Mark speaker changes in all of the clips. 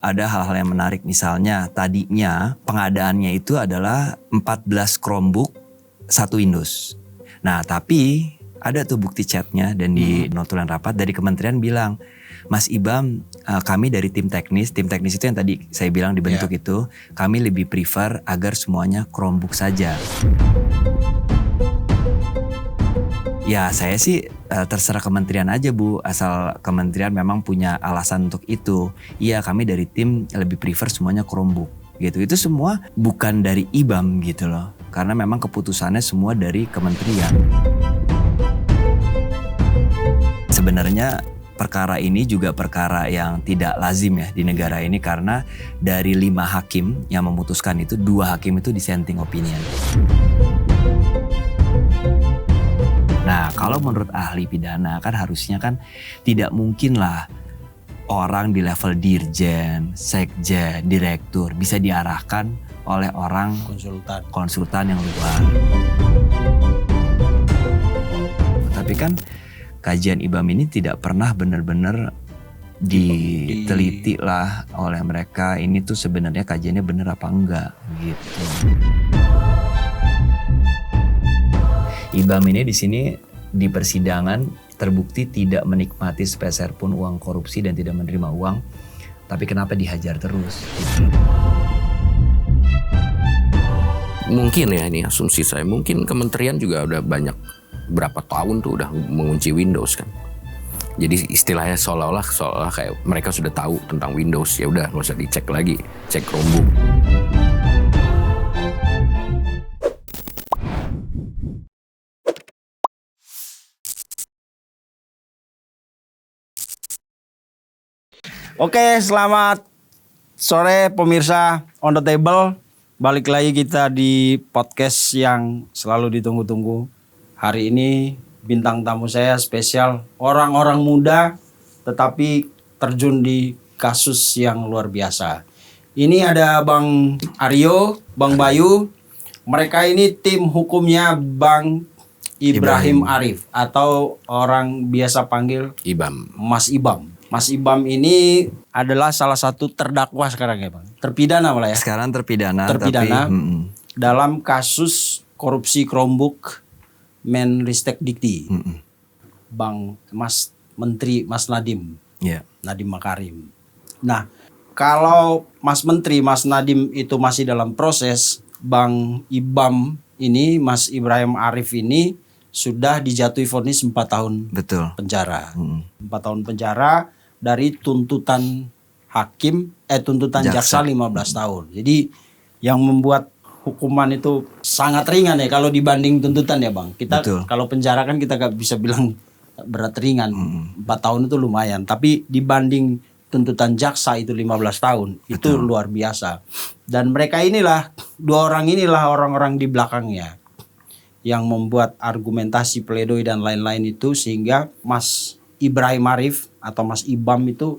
Speaker 1: ada hal-hal yang menarik. Misalnya tadinya pengadaannya itu adalah 14 Chromebook, 1 Windows. Nah tapi ada tuh bukti chatnya dan di notulen rapat dari kementerian bilang, Mas Ibam, kami dari tim teknis itu yang tadi saya bilang dibentuk itu, kami lebih prefer agar semuanya Chromebook saja. Ya saya sih terserah kementerian aja Bu, asal kementerian memang punya alasan untuk itu. Iya kami dari tim lebih prefer semuanya Chromebook gitu. Itu semua bukan dari IBAM gitu loh, karena memang keputusannya semua dari kementerian. Sebenarnya perkara ini juga perkara yang tidak lazim ya di negara ini, karena dari 5 hakim yang memutuskan itu 2 hakim itu dissenting opinion. Nah kalau menurut ahli pidana kan harusnya kan tidak mungkin lah orang di level dirjen, sekjen, direktur bisa diarahkan oleh orang konsultan yang luar. Tapi kan kajian IBAM ini tidak pernah benar-benar diteliti lah oleh mereka. Ini tuh sebenarnya kajiannya benar apa enggak gitu. IBAM ini di sini di persidangan terbukti tidak menikmati sepeser pun uang korupsi dan tidak menerima uang. Tapi kenapa dihajar terus? Gitu.
Speaker 2: Mungkin ya, ini asumsi saya, mungkin kementerian juga udah banyak berapa tahun tuh udah mengunci Windows kan. Jadi istilahnya seolah-olah kayak mereka sudah tahu tentang Windows, ya udah nggak usah dicek lagi, cek Chromebook.
Speaker 3: Oke, selamat sore pemirsa On The Table. Balik lagi kita di podcast yang selalu ditunggu-tunggu. Hari ini bintang tamu saya spesial, orang-orang muda tetapi terjun di kasus yang luar biasa. Ini ada Bang Aryo, Bang Bayu. Mereka ini tim hukumnya Bang Ibrahim Arif atau orang biasa panggil
Speaker 2: IBAM.
Speaker 3: Mas Ibam. Mas Ibam ini adalah salah satu terdakwa sekarang ya Bang. Terpidana malah ya.
Speaker 1: Sekarang terpidana.
Speaker 3: Tapi, dalam kasus korupsi Chromebook Menristek Dikti. Bang Mas Menteri Mas Nadiem. Nadiem Makarim. Nah, kalau Mas Menteri Mas Nadiem itu masih dalam proses, Bang Ibam ini, Mas Ibrahim Arif ini sudah dijatuhi vonis 4 tahun penjara. 4 tahun penjara dari tuntutan hakim, tuntutan jaksa 15 tahun. Jadi yang membuat hukuman itu sangat ringan ya kalau dibanding tuntutan ya Bang. Kita kalau penjara kan kita gak bisa bilang berat ringan. 4 tahun itu lumayan. Tapi dibanding tuntutan jaksa itu 15 tahun. Itu luar biasa. Dan mereka inilah, 2 orang inilah orang-orang di belakangnya yang membuat argumentasi pledoi dan lain-lain itu sehingga Mas Ibrahim Arif atau Mas Ibam itu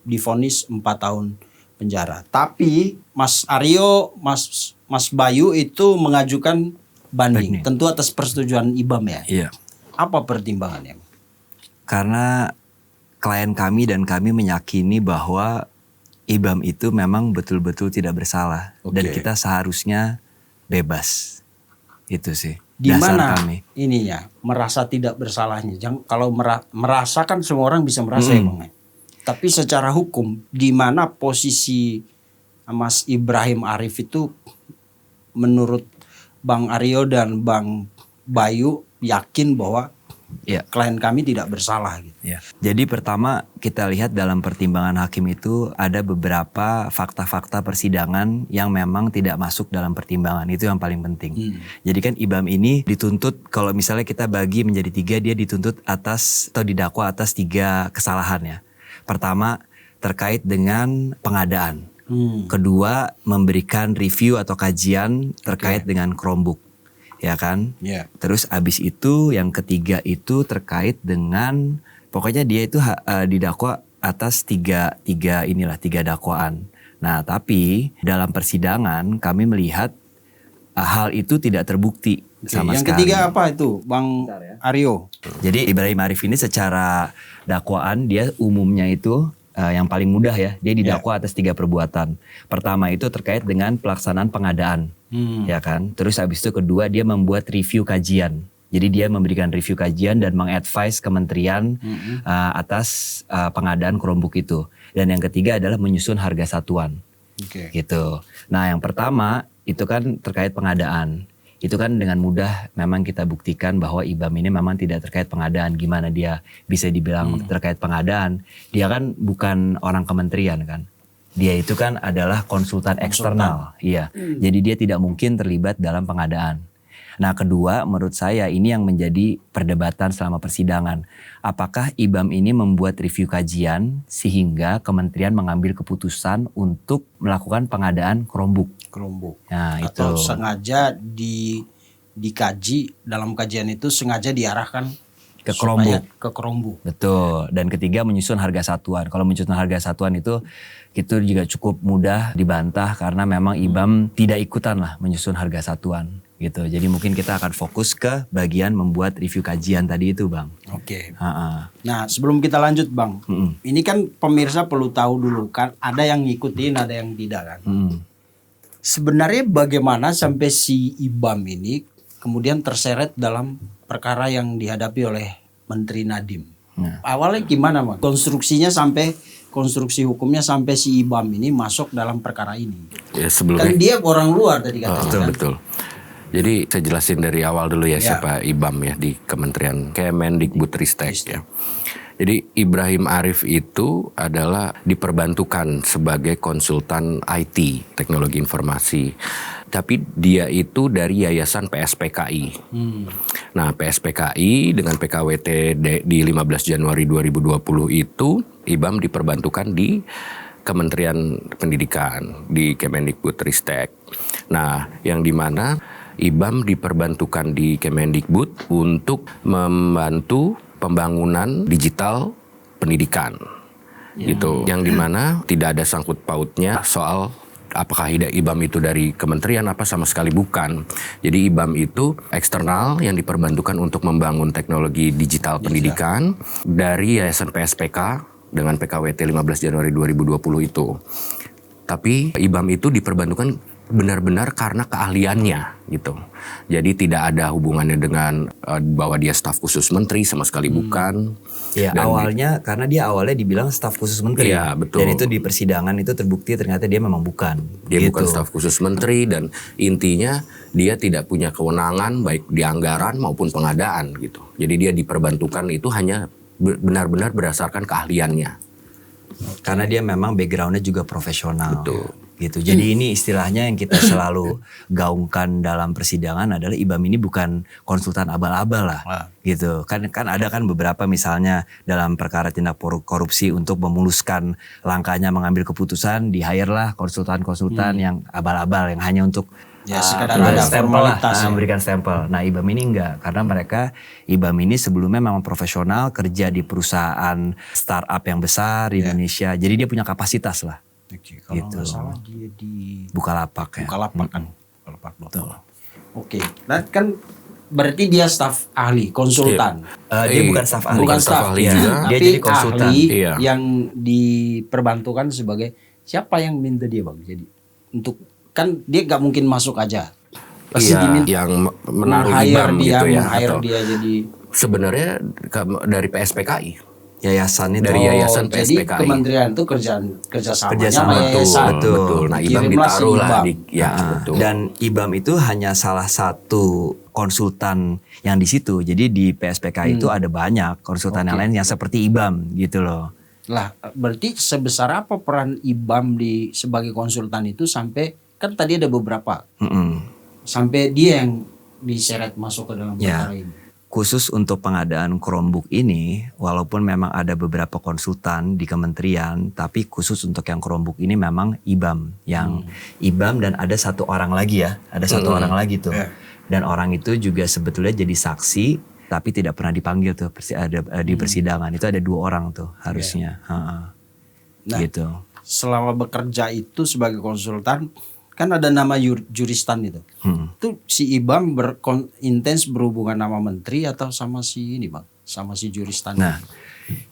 Speaker 3: divonis 4 tahun penjara. Tapi Mas Aryo, Mas Bayu itu mengajukan banding. Tentu atas persetujuan Ibam ya.
Speaker 1: Iya.
Speaker 3: Apa pertimbangannya?
Speaker 1: Karena klien kami dan kami meyakini bahwa Ibam itu memang betul-betul tidak bersalah. Dan kita seharusnya bebas. Itu sih.
Speaker 3: Di mana ininya merasa tidak bersalahnya? Kalau merasa kan semua orang bisa merasa ya Bang. Tapi secara hukum di mana posisi Mas Ibrahim Arif itu menurut Bang Aryo dan Bang Bayu yakin bahwa klien kami tidak bersalah gitu.
Speaker 1: Jadi pertama kita lihat dalam pertimbangan hakim itu ada beberapa fakta-fakta persidangan yang memang tidak masuk dalam pertimbangan. Itu yang paling penting. Jadi kan Ibam ini dituntut, kalau misalnya kita bagi menjadi 3, dia dituntut atas atau didakwa atas 3 kesalahan ya. Pertama terkait dengan pengadaan. Kedua memberikan review atau kajian terkait dengan Chromebook. Ya kan? Terus abis itu yang ketiga itu terkait dengan, pokoknya dia itu didakwa atas 3 dakwaan. Nah tapi dalam persidangan kami melihat hal itu tidak terbukti sama
Speaker 3: yang
Speaker 1: sekali.
Speaker 3: Yang ketiga apa itu Bang Aryo?
Speaker 1: Jadi Ibrahim Arif ini secara dakwaan dia umumnya itu yang paling mudah ya, dia didakwa atas 3 perbuatan. Pertama itu terkait dengan pelaksanaan pengadaan, ya kan. Terus habis itu kedua dia membuat review kajian. Jadi dia memberikan review kajian dan mengadvise kementerian atas pengadaan Chromebook itu. Dan yang ketiga adalah menyusun harga satuan, gitu. Nah yang pertama itu kan terkait pengadaan. Itu kan dengan mudah memang kita buktikan bahwa IBAM ini memang tidak terkait pengadaan. Gimana dia bisa dibilang terkait pengadaan? Dia kan bukan orang kementerian kan. Dia itu kan adalah konsultan eksternal. Iya. Jadi dia tidak mungkin terlibat dalam pengadaan. Nah kedua menurut saya ini yang menjadi perdebatan selama persidangan. Apakah IBAM ini membuat review kajian sehingga kementerian mengambil keputusan untuk melakukan pengadaan Chromebook. Nah,
Speaker 3: atau
Speaker 1: itu.
Speaker 3: sengaja dikaji, dalam kajian itu sengaja diarahkan
Speaker 1: ke Chromebook.
Speaker 3: Ke Chromebook.
Speaker 1: Betul. Dan ketiga menyusun harga satuan. Kalau menyusun harga satuan itu juga cukup mudah dibantah karena memang IBAM tidak ikutan lah menyusun harga satuan gitu. Jadi mungkin kita akan fokus ke bagian membuat review kajian tadi itu, Bang.
Speaker 3: Oke. Nah sebelum kita lanjut, Bang, ini kan pemirsa perlu tahu dulu kan, ada yang ngikutin, ada yang tidak kan. Sebenarnya bagaimana sampai si IBAM ini kemudian terseret dalam perkara yang dihadapi oleh Menteri Nadiem? Awalnya gimana, Bang? Konstruksi hukumnya sampai si IBAM ini masuk dalam perkara ini.
Speaker 2: Ya sebelumnya.
Speaker 3: Kan dia orang luar tadi katanya.
Speaker 2: Betul. Jadi saya jelasin dari awal dulu ya siapa IBAM ya di Kementerian Kemendikbudristek ya. Jadi Ibrahim Arif itu adalah diperbantukan sebagai konsultan IT, teknologi informasi. Tapi dia itu dari Yayasan PSPKI. Nah PSPKI dengan PKWT di 15 Januari 2020 itu IBAM diperbantukan di Kementerian Pendidikan, di Kemendikbudristek. Nah yang dimana IBAM diperbantukan di Kemendikbud untuk membantu pembangunan digital pendidikan, gitu. Yang dimana tidak ada sangkut pautnya soal apakah IBAM itu dari kementerian apa sama sekali bukan. Jadi IBAM itu eksternal yang diperbantukan untuk membangun teknologi digital pendidikan dari Yayasan PSPK dengan PKWT 15 Januari 2020 itu. Tapi IBAM itu diperbantukan benar-benar karena keahliannya gitu. Jadi tidak ada hubungannya dengan bahwa dia staf khusus menteri, sama sekali bukan.
Speaker 1: Ya awalnya karena dia awalnya dibilang staf khusus menteri.
Speaker 2: Iya, betul.
Speaker 1: Dan itu di persidangan itu terbukti ternyata dia memang bukan.
Speaker 2: Dia
Speaker 1: gitu.
Speaker 2: bukan staf khusus menteri dan intinya dia tidak punya kewenangan baik di anggaran maupun pengadaan gitu. Jadi dia diperbantukan itu hanya benar-benar berdasarkan keahliannya.
Speaker 1: Karena dia memang backgroundnya juga profesional.
Speaker 2: Betul.
Speaker 1: Gitu. Jadi ini istilahnya yang kita selalu gaungkan dalam persidangan adalah IBAM ini bukan konsultan abal-abal lah. Gitu. Kan ada kan beberapa misalnya dalam perkara tindak korupsi untuk memuluskan langkahnya mengambil keputusan, di-hire lah konsultan-konsultan yang abal-abal yang hanya untuk
Speaker 3: sekadar ada
Speaker 1: stempel lah,
Speaker 3: formalitas
Speaker 1: memberikan stempel. Nah IBAM ini enggak, karena IBAM ini sebelumnya memang profesional, kerja di perusahaan startup yang besar di Indonesia. Jadi dia punya kapasitas lah.
Speaker 3: Kalau nggak salah dia di
Speaker 1: Bukalapak ya.
Speaker 3: Bukalapak kan. Oke. Nah kan berarti dia staf ahli, konsultan.
Speaker 1: Dia bukan staf ahli.
Speaker 3: Bukan staf ahli juga.
Speaker 1: Dia
Speaker 3: Tapi
Speaker 1: jadi konsultan.
Speaker 3: ahli yang diperbantukan sebagai siapa yang minta dia, Bang? Jadi untuk kan dia nggak mungkin masuk aja. Pasti diminta
Speaker 2: yang menaruh IBAM gitu ya.
Speaker 3: Hire dia jadi.
Speaker 2: Sebenarnya dari PSPKI.
Speaker 1: Yayasan itu.
Speaker 2: Dari Yayasan PSPKI.
Speaker 3: Jadi kementerian itu kerjasamanya
Speaker 1: sama
Speaker 3: yayasan.
Speaker 2: Betul. Nah IBAM ditaruh lah di, betul.
Speaker 1: Dan IBAM itu hanya salah satu konsultan yang di situ. Jadi di PSPKI itu ada banyak konsultan yang lain yang seperti IBAM gitu loh.
Speaker 3: Lah berarti sebesar apa peran IBAM sebagai konsultan itu sampai kan tadi ada beberapa. Sampai dia yang diseret masuk ke dalam perkara ini.
Speaker 1: Khusus untuk pengadaan Chromebook ini, walaupun memang ada beberapa konsultan di kementerian, tapi khusus untuk yang Chromebook ini memang IBAM. IBAM dan ada satu orang lagi ya, ada satu orang lagi tuh. Dan orang itu juga sebetulnya jadi saksi, tapi tidak pernah dipanggil tuh di persidangan. Itu ada 2 orang tuh harusnya. Nah, gitu.
Speaker 3: Selama bekerja itu sebagai konsultan, kan ada nama juristan itu. Itu si IBAM intens berhubungan sama menteri atau sama si ini, Bang? Sama si juristan.
Speaker 1: Nah,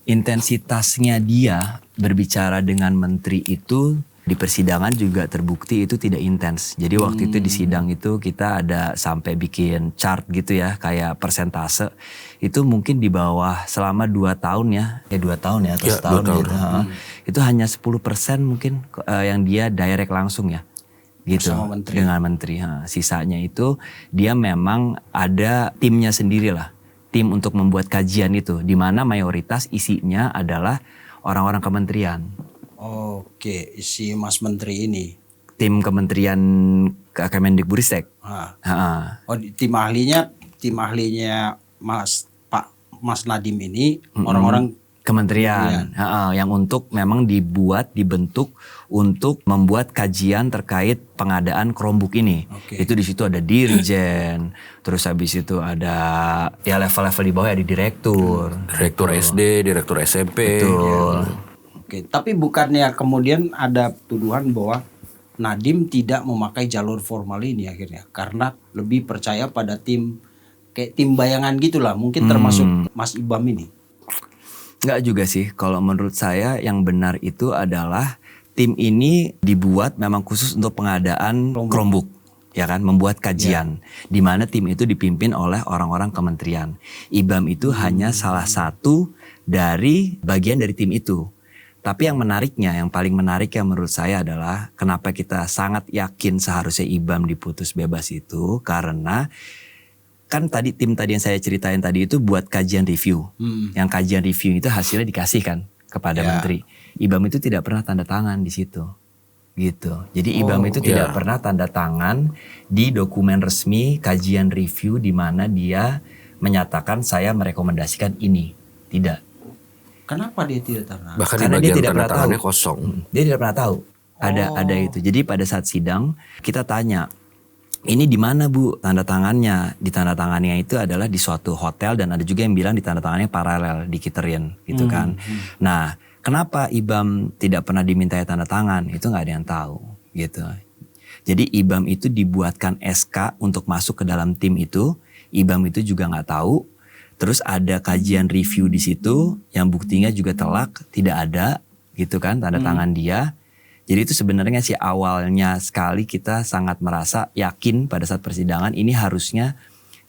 Speaker 1: intensitasnya dia berbicara dengan menteri itu di persidangan juga terbukti itu tidak intens. Jadi waktu itu di sidang itu kita ada sampai bikin chart gitu ya, kayak persentase. Itu mungkin di bawah selama 2 tahun ya. 2 tahun ya atau setahun gitu. Itu hanya 10% mungkin yang dia direct langsung ya. Gitu dengan menteri. Sisanya itu dia memang ada timnya sendiri lah. Tim untuk membuat kajian itu, di mana mayoritas isinya adalah orang-orang kementerian.
Speaker 3: Oke, isi Mas Menteri ini.
Speaker 1: Tim kementerian Kemendikbudristek.
Speaker 3: Oh, tim ahlinya Mas Nadiem ini orang-orang
Speaker 1: kementerian. Yang untuk memang dibentuk untuk membuat kajian terkait pengadaan Chromebook ini. Itu di situ ada dirjen, terus habis itu ada ya level-level di bawah ada direktur
Speaker 2: SD, direktur SMP.
Speaker 1: Betul.
Speaker 3: Oke, tapi bukannya kemudian ada tuduhan bahwa Nadiem tidak memakai jalur formal ini akhirnya karena lebih percaya pada tim kayak tim bayangan gitulah, mungkin termasuk Mas Ibam ini.
Speaker 1: Enggak juga sih, kalau menurut saya yang benar itu adalah tim ini dibuat memang khusus untuk pengadaan Chromebook, ya kan, membuat kajian, di mana tim itu dipimpin oleh orang-orang kementerian. Ibam itu hanya salah satu dari bagian dari tim itu. Tapi yang menariknya, yang paling menarik yang menurut saya adalah kenapa kita sangat yakin seharusnya Ibam diputus bebas itu karena kan tim tadi yang saya ceritain tadi itu buat kajian review. Yang kajian review itu hasilnya dikasihkan kepada menteri. Ibam itu tidak pernah tanda tangan di situ. Gitu. Jadi Ibam itu tidak pernah tanda tangan di dokumen resmi kajian review di mana dia menyatakan saya merekomendasikan ini. Tidak.
Speaker 3: Kenapa dia tidak tahu?
Speaker 2: Bahkan karena di bagian dia tidak tanda tangannya kosong.
Speaker 1: Dia tidak pernah tahu. Ada itu. Jadi pada saat sidang kita tanya, ini di mana Bu tanda tangannya? Di tanda tangannya itu adalah di suatu hotel dan ada juga yang bilang di tanda tangannya paralel di Kiterin gitu kan. Nah, kenapa Ibam tidak pernah dimintai tanda tangan? Itu nggak ada yang tahu gitu. Jadi Ibam itu dibuatkan SK untuk masuk ke dalam tim itu. Ibam itu juga nggak tahu. Terus ada kajian review di situ yang buktinya juga telak, tidak ada gitu kan tanda tangan dia. Jadi itu sebenarnya sih awalnya sekali kita sangat merasa yakin pada saat persidangan ini harusnya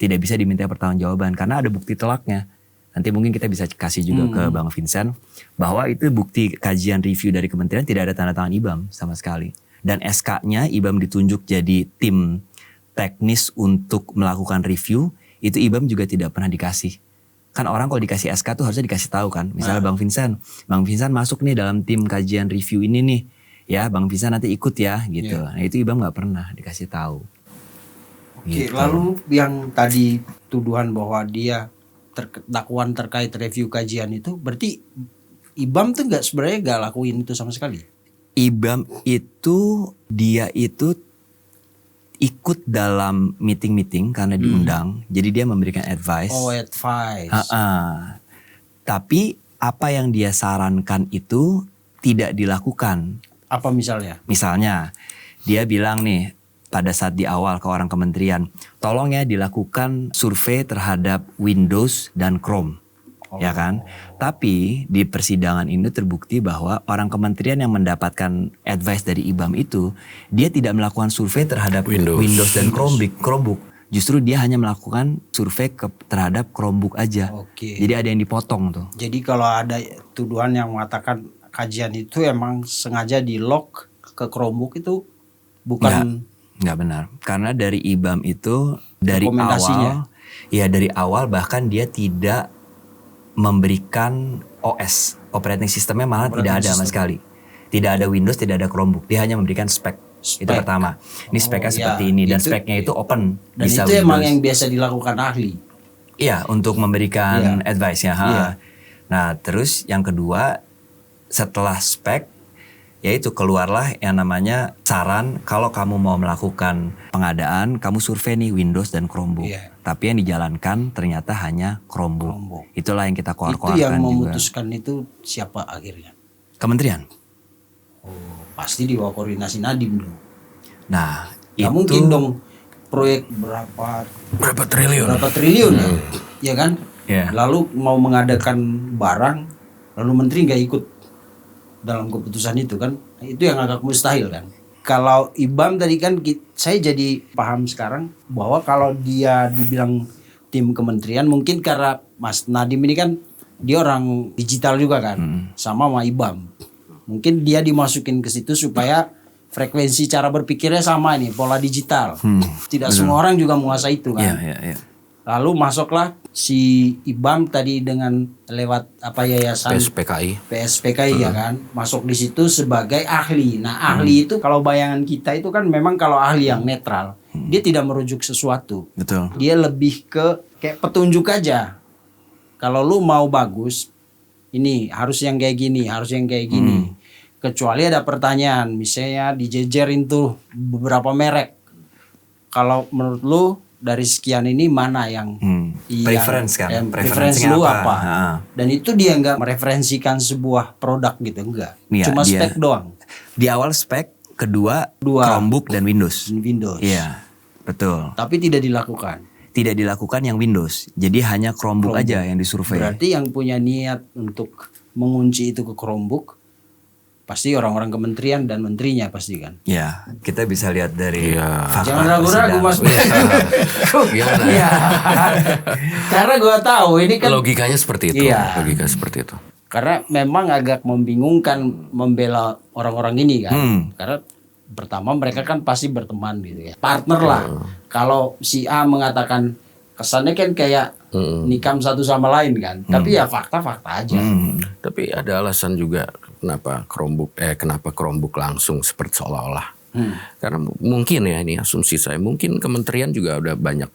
Speaker 1: tidak bisa diminta pertanggungjawaban karena ada bukti telaknya. Nanti mungkin kita bisa kasih juga ke Bang Vincent bahwa itu bukti kajian review dari kementerian tidak ada tanda tangan Ibam sama sekali. Dan SK-nya Ibam ditunjuk jadi tim teknis untuk melakukan review. Itu Ibam juga tidak pernah dikasih. Kan orang kalau dikasih SK tuh harusnya dikasih tahu kan. Misalnya Bang Vincent masuk nih dalam tim kajian review ini nih. Ya Bang Vincent nanti ikut ya gitu. Nah itu Ibam gak pernah dikasih tahu.
Speaker 3: Oke, lalu yang tadi tuduhan bahwa dia dakwaan terkait review kajian itu berarti Ibam tuh sebenarnya gak lakuin itu sama sekali?
Speaker 1: Ibam itu dia itu ikut dalam meeting-meeting karena diundang. Jadi dia memberikan advice.
Speaker 3: Oh, advice.
Speaker 1: Tapi apa yang dia sarankan itu tidak dilakukan.
Speaker 3: Apa misalnya?
Speaker 1: Misalnya dia bilang nih pada saat di awal ke orang kementerian, tolong ya dilakukan survei terhadap Windows dan Chrome. Ya kan? Tapi di persidangan ini terbukti bahwa orang kementerian yang mendapatkan advice dari Ibam itu, dia tidak melakukan survei terhadap Windows dan Chromebook. Justru dia hanya melakukan survei terhadap Chromebook aja. Jadi ada yang dipotong tuh.
Speaker 3: Jadi kalau ada tuduhan yang mengatakan kajian itu emang sengaja di lock ke Chromebook itu bukan...
Speaker 1: Nggak benar. Karena dari Ibam itu dari awal, ya dari awal bahkan dia tidak memberikan OS, operating sistemnya malah tidak ada sama sekali. Tidak ada Windows, tidak ada Chromebook. Dia hanya memberikan spek. Itu pertama. Ini speknya seperti ini dan speknya itu open.
Speaker 3: Dan bisa itu Windows. Emang yang biasa dilakukan ahli.
Speaker 1: Iya, untuk memberikan advice ya. Nah, terus yang kedua setelah spek yaitu keluarlah yang namanya saran kalau kamu mau melakukan pengadaan, kamu survei nih Windows dan Chromebook. Tapi yang dijalankan ternyata hanya Chromebook. Itulah yang kita keluarkan juga.
Speaker 3: Itu yang memutuskan itu siapa akhirnya?
Speaker 1: Kementerian.
Speaker 3: Oh, pasti di bawah koordinasi Nadiem dong.
Speaker 1: Nah,
Speaker 3: itu mungkin dong proyek berapa triliun ya kan? Lalu mau mengadakan barang lalu menteri nggak ikut dalam keputusan itu kan, itu yang agak mustahil kan. Kalau IBAM tadi kan saya jadi paham sekarang bahwa kalau dia dibilang tim kementerian, mungkin karena Mas Nadiem ini kan dia orang digital juga kan, sama IBAM. Mungkin dia dimasukin ke situ supaya frekuensi cara berpikirnya sama nih, pola digital. Tidak semua orang juga menguasai itu kan. Lalu masuklah si IBAM tadi dengan lewat yayasan PSPKI ya kan, masuk di situ sebagai ahli. Nah ahli itu kalau bayangan kita itu kan memang kalau ahli yang netral, dia tidak merujuk sesuatu.
Speaker 1: Betul.
Speaker 3: Dia lebih ke kayak petunjuk aja. Kalau lu mau bagus, ini harus yang kayak gini, harus yang kayak gini. Kecuali ada pertanyaan, misalnya dijejerin tuh beberapa merek. Kalau menurut lu dari sekian ini mana yang
Speaker 1: preference kan?
Speaker 3: Preference lu apa? Dan itu dia nggak mereferensikan sebuah produk gitu, enggak.
Speaker 1: Ya,
Speaker 3: cuma spek doang.
Speaker 1: Di awal spek, kedua Chromebook dan Windows. Iya, betul.
Speaker 3: Tapi tidak dilakukan.
Speaker 1: Tidak dilakukan yang Windows. Jadi hanya Chromebook aja yang disurvei.
Speaker 3: Berarti yang punya niat untuk mengunci itu ke Chromebook pasti orang-orang kementerian dan menterinya pasti kan.
Speaker 1: Ya, kita bisa lihat dari fakta.
Speaker 3: Jangan ragu-ragu Mas.
Speaker 2: Gimana?
Speaker 3: Iya. Karena gue tahu ini kan
Speaker 2: logikanya seperti itu.
Speaker 3: Iya.
Speaker 2: Logika seperti itu.
Speaker 3: Karena memang agak membingungkan membela orang-orang ini kan. Karena pertama mereka kan pasti berteman gitu ya. Partner lah. Kalau si A mengatakan kesannya kan kayak nikam satu sama lain kan. Tapi ya fakta-fakta aja.
Speaker 2: Tapi ada alasan juga kenapa Chromebook langsung seperti seolah-olah. Karena mungkin ya ini asumsi saya, mungkin kementerian juga udah banyak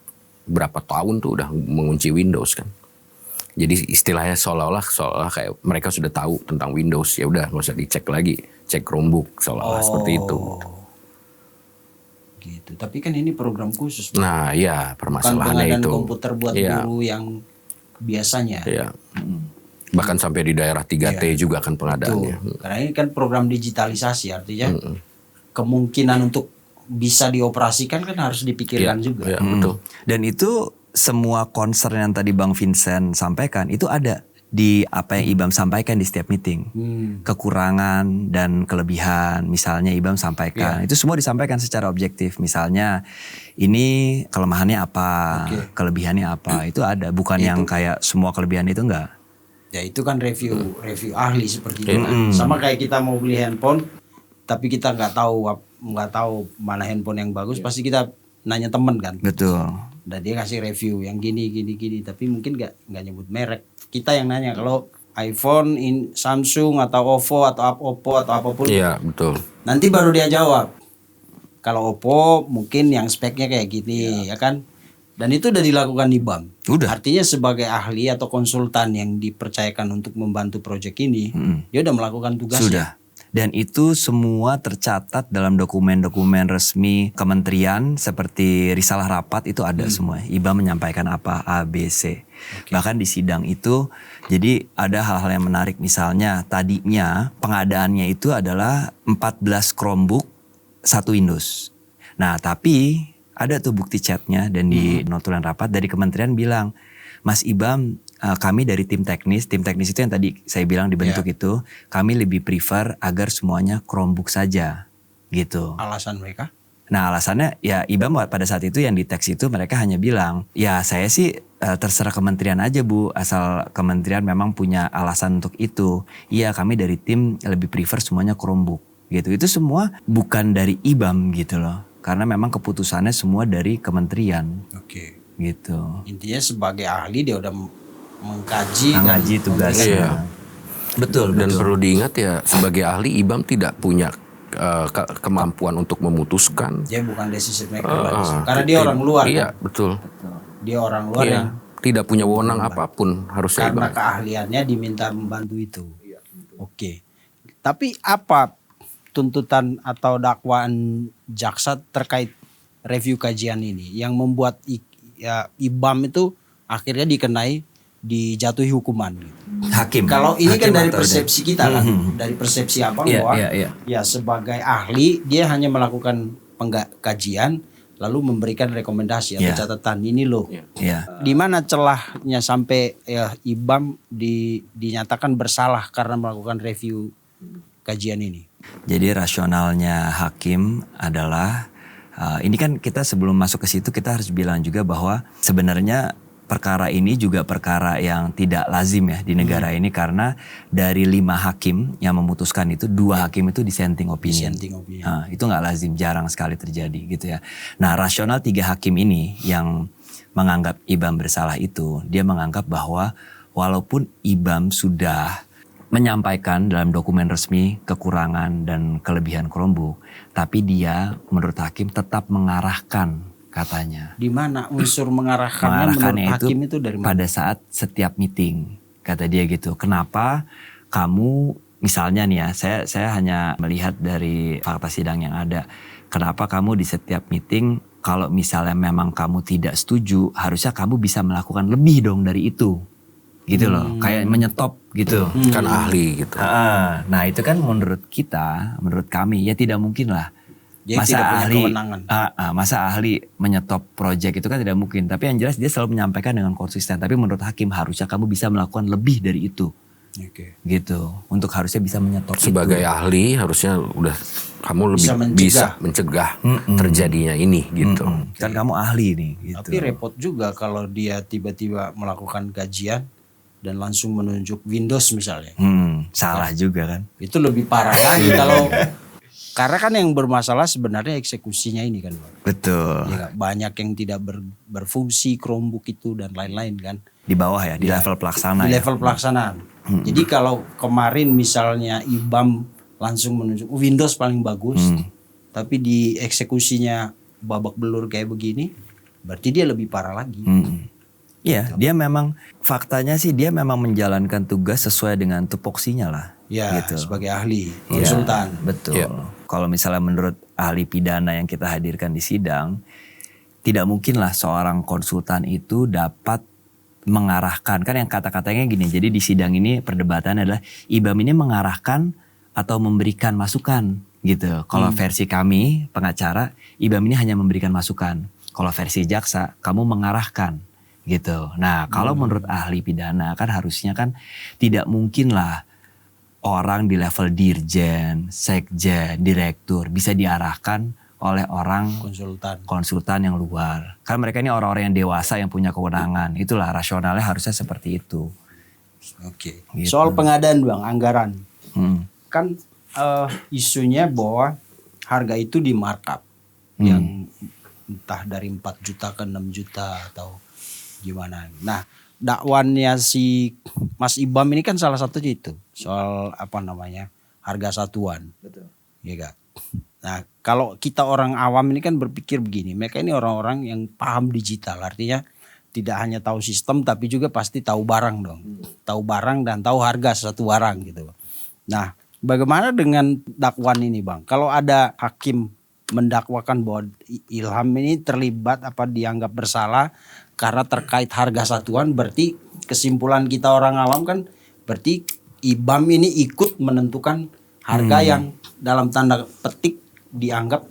Speaker 2: berapa tahun tuh udah mengunci Windows kan. Jadi istilahnya seolah-olah kayak mereka sudah tahu tentang Windows, ya udah nggak usah dicek lagi, cek Chromebook seolah-olah seperti itu.
Speaker 3: Gitu. Tapi kan ini program khusus.
Speaker 2: Nah, ya permasalahannya itu.
Speaker 3: Komputer buat guru yang biasanya.
Speaker 2: Iya. Bahkan sampai di daerah 3T juga kan pengadaannya.
Speaker 3: Karena ini kan program digitalisasi, artinya kemungkinan untuk bisa dioperasikan kan harus dipikirkan juga.
Speaker 2: Iya, betul.
Speaker 1: Dan itu semua concern yang tadi Bang Vincent sampaikan itu ada di apa yang IBAM sampaikan di setiap meeting. Kekurangan dan kelebihan misalnya IBAM sampaikan. Itu semua disampaikan secara objektif. Misalnya ini kelemahannya apa, kelebihannya apa. Itu ada, bukan yang kayak semua kelebihan itu enggak.
Speaker 3: Ya itu kan review ahli seperti itu kan. Sama kayak kita mau beli handphone tapi kita nggak tahu mana handphone yang bagus, pasti kita nanya temen kan.
Speaker 1: Betul.
Speaker 3: Dan dia kasih review yang gini tapi mungkin nggak nyebut merek. Kita yang nanya kalau iPhone, Samsung atau OVO atau Oppo atau apapun.
Speaker 2: Iya, betul.
Speaker 3: Nanti baru dia jawab. Kalau Oppo mungkin yang speknya kayak gini ya kan. Dan itu udah dilakukan IBAM.
Speaker 1: Udah.
Speaker 3: Artinya sebagai ahli atau konsultan yang dipercayakan untuk membantu proyek ini, dia udah melakukan tugasnya.
Speaker 1: Sudah. Dan itu semua tercatat dalam dokumen-dokumen resmi kementerian seperti risalah rapat itu ada semua. IBAM menyampaikan apa, A, B, C. Bahkan di sidang itu, jadi ada hal-hal yang menarik. Misalnya tadinya pengadaannya itu adalah 14 Chromebook, 1 Windows. Nah tapi ada tuh bukti chatnya dan di notulen rapat dari kementerian bilang, Mas IBAM, kami dari tim teknis itu yang tadi saya bilang dibentuk itu, kami lebih prefer agar semuanya Chromebook saja, gitu.
Speaker 3: Alasan mereka?
Speaker 1: Nah alasannya ya IBAM pada saat itu yang di teks itu mereka hanya bilang, ya saya sih terserah kementerian aja Bu, asal kementerian memang punya alasan untuk itu. Iya kami dari tim lebih prefer semuanya Chromebook, gitu. Itu semua bukan dari IBAM gitu loh. Karena memang keputusannya semua dari kementerian. Gitu.
Speaker 3: Intinya sebagai ahli dia udah mengkaji
Speaker 1: tugasnya. Betul.
Speaker 2: Dan perlu diingat ya sebagai ahli IBAM tidak punya kemampuan untuk memutuskan.
Speaker 3: Dia bukan decision maker karena dia orang luar.
Speaker 2: Iya,
Speaker 3: kan?
Speaker 2: Betul.
Speaker 3: Dia orang luar yang
Speaker 2: tidak punya wewenang apapun harusnya.
Speaker 3: Karena keahliannya diminta membantu itu. Oke. Tapi apa tuntutan atau dakwaan jaksa terkait review kajian ini yang membuat IBAM itu akhirnya dijatuhi hukuman gitu.
Speaker 1: Hakim.
Speaker 3: Kalau ini kan dari persepsi kita kan, dari persepsi bahwa ya sebagai ahli dia hanya melakukan kajian lalu memberikan rekomendasi atau catatan ini loh.
Speaker 1: Ya.
Speaker 3: Di mana celahnya sampai IBAM dinyatakan bersalah karena melakukan review kajian ini?
Speaker 1: Jadi rasionalnya hakim adalah ini kan kita sebelum masuk ke situ kita harus bilang juga bahwa sebenarnya perkara ini juga perkara yang tidak lazim ya di negara ini, karena dari 5 hakim yang memutuskan itu 2 hakim itu dissenting opinion. Itu nggak lazim, jarang sekali terjadi gitu ya. Nah rasional 3 hakim ini yang menganggap IBAM bersalah itu, dia menganggap bahwa walaupun IBAM sudah menyampaikan dalam dokumen resmi kekurangan dan kelebihan Chromebook, tapi dia menurut hakim tetap mengarahkan, katanya.
Speaker 3: Di mana unsur mengarahkannya menurut hakim itu dari mana?
Speaker 1: Pada saat setiap meeting, kata dia gitu. Kenapa kamu misalnya nih ya, saya hanya melihat dari fakta sidang yang ada. Kenapa kamu di setiap meeting kalau misalnya memang kamu tidak setuju, harusnya kamu bisa melakukan lebih dong dari itu. Gitu loh, kayak menyetop gitu.
Speaker 2: Kan ahli gitu.
Speaker 1: Nah itu kan menurut kita, menurut kami ya tidak mungkin lah.
Speaker 3: Dia tidak punya kewenangan.
Speaker 1: Masa ahli menyetop proyek itu kan tidak mungkin. Tapi yang jelas dia selalu menyampaikan dengan konsisten. Tapi menurut hakim harusnya kamu bisa melakukan lebih dari itu. Gitu. Untuk harusnya bisa menyetop
Speaker 2: sebagai
Speaker 1: itu.
Speaker 2: Ahli harusnya udah kamu lebih bisa mencegah terjadinya ini gitu.
Speaker 1: Kan kamu ahli nih. Gitu.
Speaker 3: Tapi repot juga kalau dia tiba-tiba melakukan kajian dan langsung menunjuk Windows misalnya.
Speaker 1: Salah juga kan.
Speaker 3: Itu lebih parah lagi kalau karena kan yang bermasalah sebenarnya eksekusinya ini kan, Bang.
Speaker 1: Betul.
Speaker 3: Ya, banyak yang tidak berfungsi Chromebook itu dan lain-lain kan.
Speaker 1: Di bawah ya, di level pelaksana.
Speaker 3: Di level pelaksanaan. Jadi kalau kemarin misalnya IBAM langsung menunjuk Windows paling bagus, tapi di eksekusinya babak belur kayak begini, berarti dia lebih parah lagi.
Speaker 1: Iya, dia memang faktanya sih dia memang menjalankan tugas sesuai dengan tupoksinya lah.
Speaker 3: Ya,
Speaker 1: gitu.
Speaker 3: Sebagai ahli, konsultan.
Speaker 1: Ya, betul. Ya. Kalau misalnya menurut ahli pidana yang kita hadirkan di sidang, tidak mungkinlah seorang konsultan itu dapat mengarahkan. Kan yang kata-katanya gini, jadi di sidang ini perdebatan adalah IBAM ini mengarahkan atau memberikan masukan gitu. Kalau versi kami, pengacara, IBAM ini hanya memberikan masukan. Kalau versi jaksa, kamu mengarahkan gitu. Nah kalau menurut ahli pidana kan harusnya kan tidak mungkinlah orang di level dirjen, sekjen, direktur bisa diarahkan oleh orang konsultan yang luar. Karena mereka ini orang-orang yang dewasa yang punya kewenangan. Itulah rasionalnya harusnya seperti itu.
Speaker 3: Oke.
Speaker 1: Gitu.
Speaker 3: Soal pengadaan Bang, anggaran. Kan isunya bahwa harga itu di markup. Yang entah dari 4 juta ke 6 juta atau gimana. Nah dakwannya si Mas IBAM ini kan salah satunya itu soal harga satuan. Betul. Ya gak? Nah kalau kita orang awam ini kan berpikir begini, mereka ini orang-orang yang paham digital, artinya tidak hanya tahu sistem tapi juga pasti tahu barang dong, tahu barang dan tahu harga satu barang gitu. Nah bagaimana dengan dakwan ini Bang? Kalau ada hakim mendakwakan bahwa Ilham ini terlibat dianggap bersalah karena terkait harga satuan, berarti kesimpulan kita orang awam kan berarti IBAM ini ikut menentukan harga yang dalam tanda petik dianggap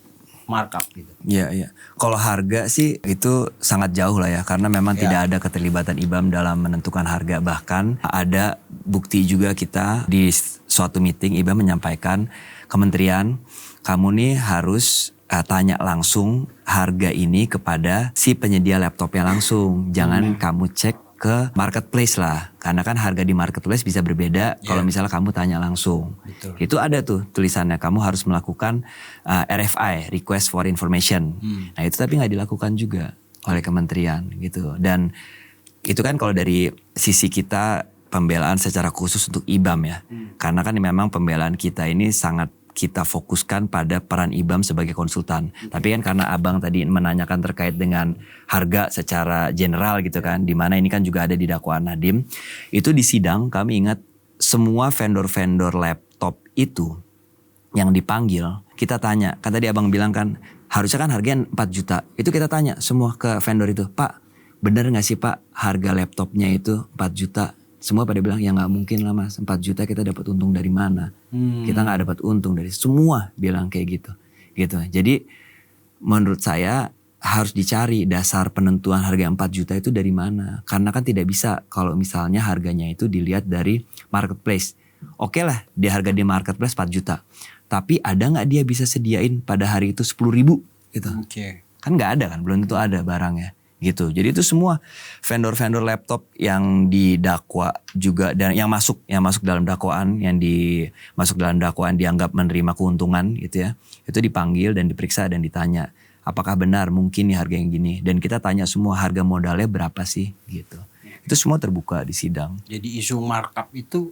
Speaker 3: markup gitu.
Speaker 1: Iya. Kalau harga sih itu sangat jauh lah ya, karena memang tidak ada keterlibatan IBAM dalam menentukan harga. Bahkan ada bukti juga kita di suatu meeting IBAM menyampaikan, kementerian kamu nih harus tanya langsung harga ini kepada si penyedia laptopnya langsung. Jangan kamu cek ke marketplace lah. Karena kan harga di marketplace bisa berbeda kalau misalnya kamu tanya langsung. Betul. Itu ada tuh tulisannya. Kamu harus melakukan RFI, Request for Information. Nah itu tapi gak dilakukan juga oleh kementerian gitu. Dan itu kan kalau dari sisi kita pembelaan secara khusus untuk IBAM ya. Karena kan memang pembelaan kita ini sangat kita fokuskan pada peran IBAM sebagai konsultan. Tapi kan karena abang tadi menanyakan terkait dengan harga secara general gitu kan, di mana ini kan juga ada di dakwaan Nadiem. Itu di sidang kami ingat semua vendor-vendor laptop itu yang dipanggil, kita tanya. Kan tadi abang bilang kan harusnya kan harganya 4 juta. Itu kita tanya semua ke vendor itu, Pak bener gak sih Pak harga laptopnya itu 4 juta? Semua pada bilang ya gak mungkin lah Mas, 4 juta kita dapat untung dari mana? Kita gak dapat untung dari semua bilang kayak gitu. Jadi menurut saya harus dicari dasar penentuan harga 4 juta itu dari mana. Karena kan tidak bisa kalau misalnya harganya itu dilihat dari marketplace. Oke lah, dia harga di marketplace 4 juta. Tapi ada nggak dia bisa sediain pada hari itu 10.000 gitu. Kan nggak ada kan, belum tentu ada barangnya gitu. Jadi itu semua vendor-vendor laptop yang didakwa juga dan yang masuk dalam dakwaan, masuk dalam dakwaan dianggap menerima keuntungan gitu ya. Itu dipanggil dan diperiksa dan ditanya, apakah benar mungkin nih harga yang gini? Dan kita tanya semua harga modalnya berapa sih gitu. Itu semua terbuka di sidang.
Speaker 3: Jadi isu markup itu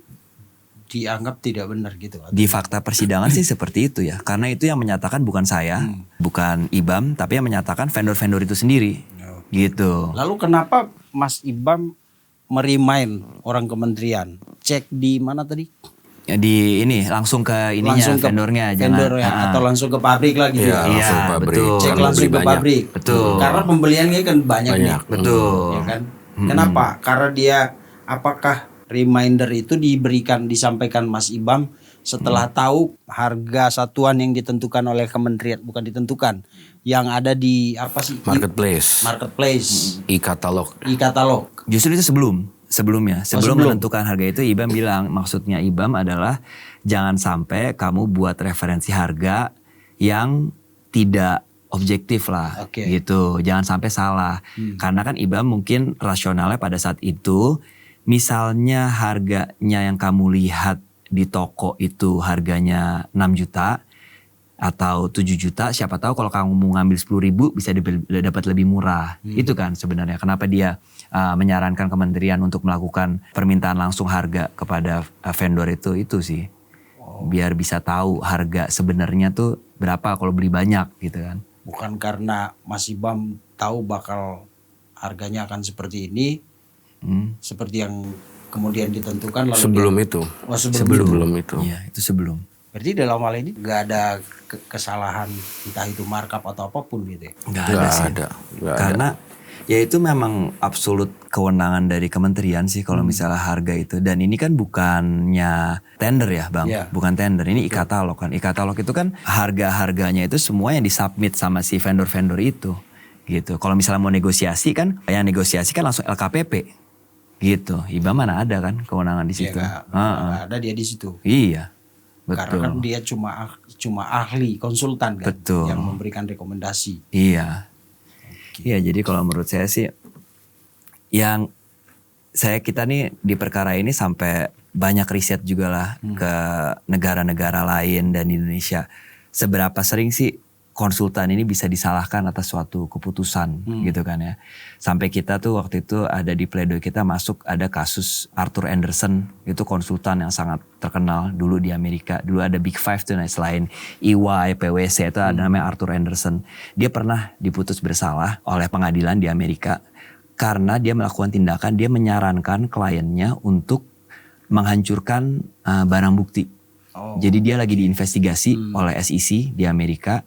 Speaker 3: dianggap tidak benar gitu.
Speaker 1: Di fakta persidangan sih seperti itu ya. Karena itu yang menyatakan bukan saya, bukan IBAM, tapi yang menyatakan vendor-vendor itu sendiri. Gitu.
Speaker 3: Lalu kenapa Mas IBAM merimain orang kementerian? Cek di mana tadi?
Speaker 1: Ya di ini langsung ke ininya
Speaker 3: langsung ke
Speaker 1: vendornya,
Speaker 3: atau langsung ke pabrik lagi.
Speaker 2: Iya,
Speaker 1: betul.
Speaker 3: Cek langsung ke pabrik.
Speaker 1: Betul.
Speaker 3: Karena pembeliannya kan banyak nih.
Speaker 1: Betul.
Speaker 3: Ya kan? Kenapa? Karena dia apakah reminder itu disampaikan Mas IBAM setelah tahu harga satuan yang ditentukan oleh kementerian, bukan ditentukan, yang ada di apa sih?
Speaker 2: Marketplace. E-katalog.
Speaker 1: Justru itu sebelumnya menentukan harga itu IBAM bilang, maksudnya IBAM adalah jangan sampai kamu buat referensi harga yang tidak objektif lah, gitu. Jangan sampai salah. Karena kan IBAM mungkin rasionalnya pada saat itu, misalnya harganya yang kamu lihat di toko itu harganya 6 juta atau 7 juta, siapa tahu kalau kamu mau ngambil 10.000 bisa dapat lebih murah. Itu kan sebenarnya kenapa dia menyarankan kementerian untuk melakukan permintaan langsung harga kepada vendor itu sih. Biar bisa tahu harga sebenarnya tuh berapa kalau beli banyak gitu kan.
Speaker 3: Bukan karena Mas IBAM tahu bakal harganya akan seperti ini, seperti yang kemudian ditentukan lalu
Speaker 2: sebelum itu. Sebelum itu.
Speaker 1: Iya, itu sebelum.
Speaker 3: Berarti dalam hal ini nggak ada kesalahan entah itu markup atau apapun gitu ya?
Speaker 1: Nggak ada. Karena ya itu memang absolut kewenangan dari kementerian sih kalau misalnya harga itu. Dan ini kan bukannya tender ya Bang, bukan tender. Ini e-katalog kan. E-katalog itu kan harga-harganya itu semua yang disubmit sama si vendor-vendor itu. Gitu. Kalau misalnya mau negosiasi kan, yang negosiasi kan langsung LKPP. Gitu, IBAM mana ada kan kewenangan di situ?
Speaker 3: Nggak ada dia di situ.
Speaker 1: Iya, betul.
Speaker 3: Karena kan dia cuma ahli konsultan kan,
Speaker 1: betul,
Speaker 3: yang memberikan rekomendasi.
Speaker 1: Iya, iya. Jadi kalau menurut saya sih, kita nih di perkara ini sampai banyak riset juga lah ke negara-negara lain dan Indonesia. Seberapa sering sih konsultan ini bisa disalahkan atas suatu keputusan gitu kan ya. Sampai kita tuh waktu itu ada di pledoi kita masuk ada kasus Arthur Andersen, itu konsultan yang sangat terkenal dulu di Amerika. Dulu ada Big Five tuh, nah selain EY, PwC itu ada namanya Arthur Andersen. Dia pernah diputus bersalah oleh pengadilan di Amerika karena dia melakukan tindakan, dia menyarankan kliennya untuk menghancurkan barang bukti. Jadi dia lagi diinvestigasi oleh SEC di Amerika.